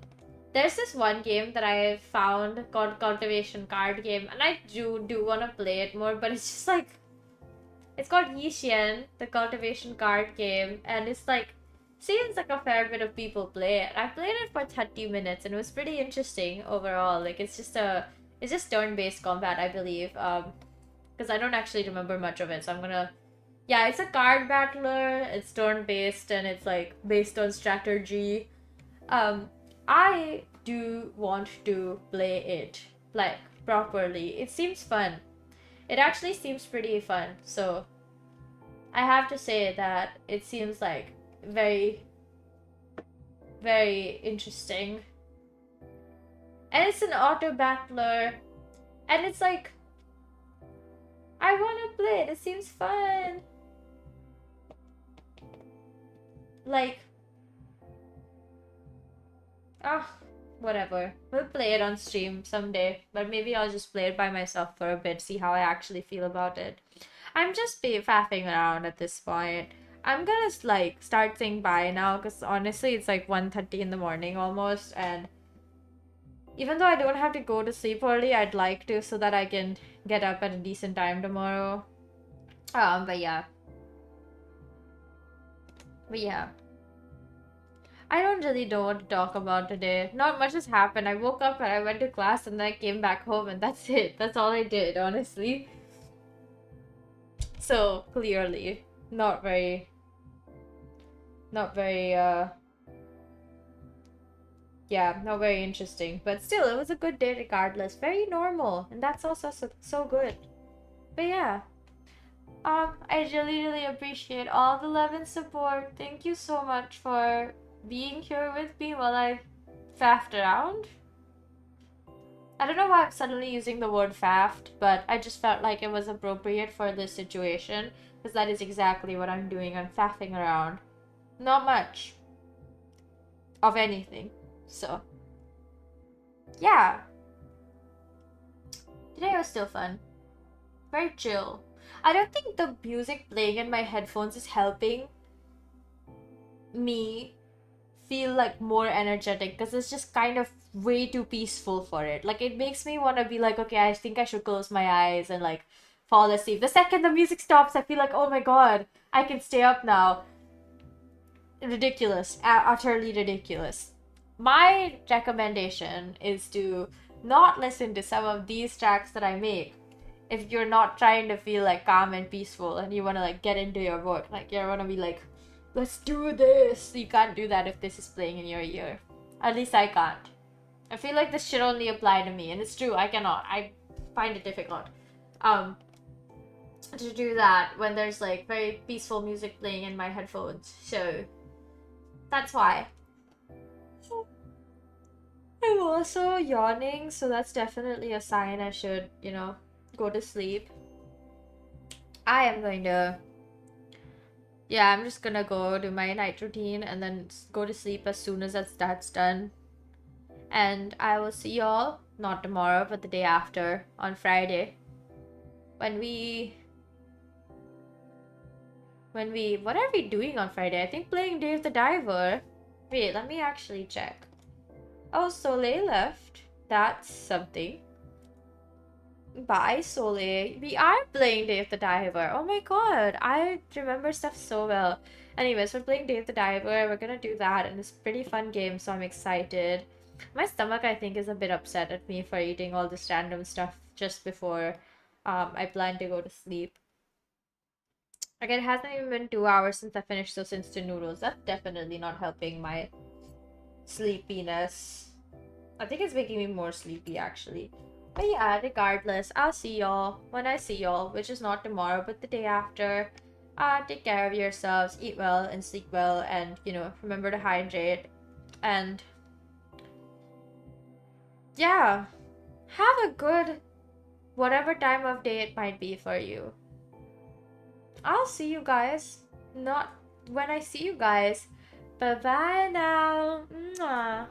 There's this one game that I found called Cultivation Card Game, and I do want to play it more, but it's just like, it's called Yishian, the Cultivation Card Game, and it's like, seems like a fair bit of people play it. I played it for 30 minutes, and it was pretty interesting overall. Like, it's just turn-based combat, I believe, because I don't actually remember much of it, so I'm gonna, yeah, it's a card battler, it's turn-based, and it's like based on strategy. I do want to play it, like, properly. It seems fun. It actually seems pretty fun, so I have to say that it seems like very, very interesting. And it's an auto battler, and it's like, I want to play it. It seems fun. Like, whatever. We'll play it on stream someday, but maybe I'll just play it by myself for a bit, see how I actually feel about it. I'm just faffing around at this point. I'm gonna like start saying bye now, because honestly it's like 1:30 in the morning almost, and even though I don't have to go to sleep early, I'd like to, so that I can get up at a decent time tomorrow. But yeah. I don't really know what to talk about today. Not much has happened. I woke up and I went to class and then I came back home and that's it. That's all I did, honestly. So, clearly, not very, yeah, not very interesting. But still, it was a good day regardless. Very normal. And that's also so good. But yeah. I really appreciate all the love and support. Thank you so much for being here with me while I faffed around. I don't know why I'm suddenly using the word faffed, but I just felt like it was appropriate for this situation, because that is exactly what I'm doing. I'm faffing around. Not much of anything. So, yeah. Today was still fun. Very chill. I don't think the music playing in my headphones is helping me feel like more energetic, because it's just kind of way too peaceful for it. Like, it makes me want to be like, okay, I think I should close my eyes and like fall asleep. The second the music stops, I feel like, oh my god, I can stay up now. Ridiculous. Utterly ridiculous. My recommendation is to not listen to some of these tracks that I make if you're not trying to feel like calm and peaceful and you want to like get into your work. Like, you want to be like, let's do this. You can't do that if this is playing in your ear. At least I can't. I feel like this should only apply to me, and it's true, I cannot. I find it difficult to do that when there's like very peaceful music playing in my headphones. So that's why. I'm also yawning, so that's definitely a sign I should, go to sleep. I am going to, yeah, I'm just gonna go do my night routine and then go to sleep as soon as that's done. And I will see y'all, not tomorrow, but the day after, on Friday. When we, what are we doing on Friday? I think playing Dave the Diver. Wait, let me actually check. Oh, Soleil left. That's something. Bye, Soleil. We are playing Dave the Diver. Oh my god, I remember stuff so well. Anyways, we're playing Dave the Diver. We're gonna do that, and it's a pretty fun game, so I'm excited. My stomach, I think, is a bit upset at me for eating all this random stuff just before I plan to go to sleep. Like, it hasn't even been 2 hours since I finished those instant noodles. That's definitely not helping my sleepiness. I think it's making me more sleepy, actually. But yeah, regardless, I'll see y'all when I see y'all, which is not tomorrow, but the day after. Take care of yourselves, eat well and sleep well, and, remember to hydrate. And yeah, have a good whatever time of day it might be for you. I'll see you guys, not when I see you guys. Bye-bye now. Mwah.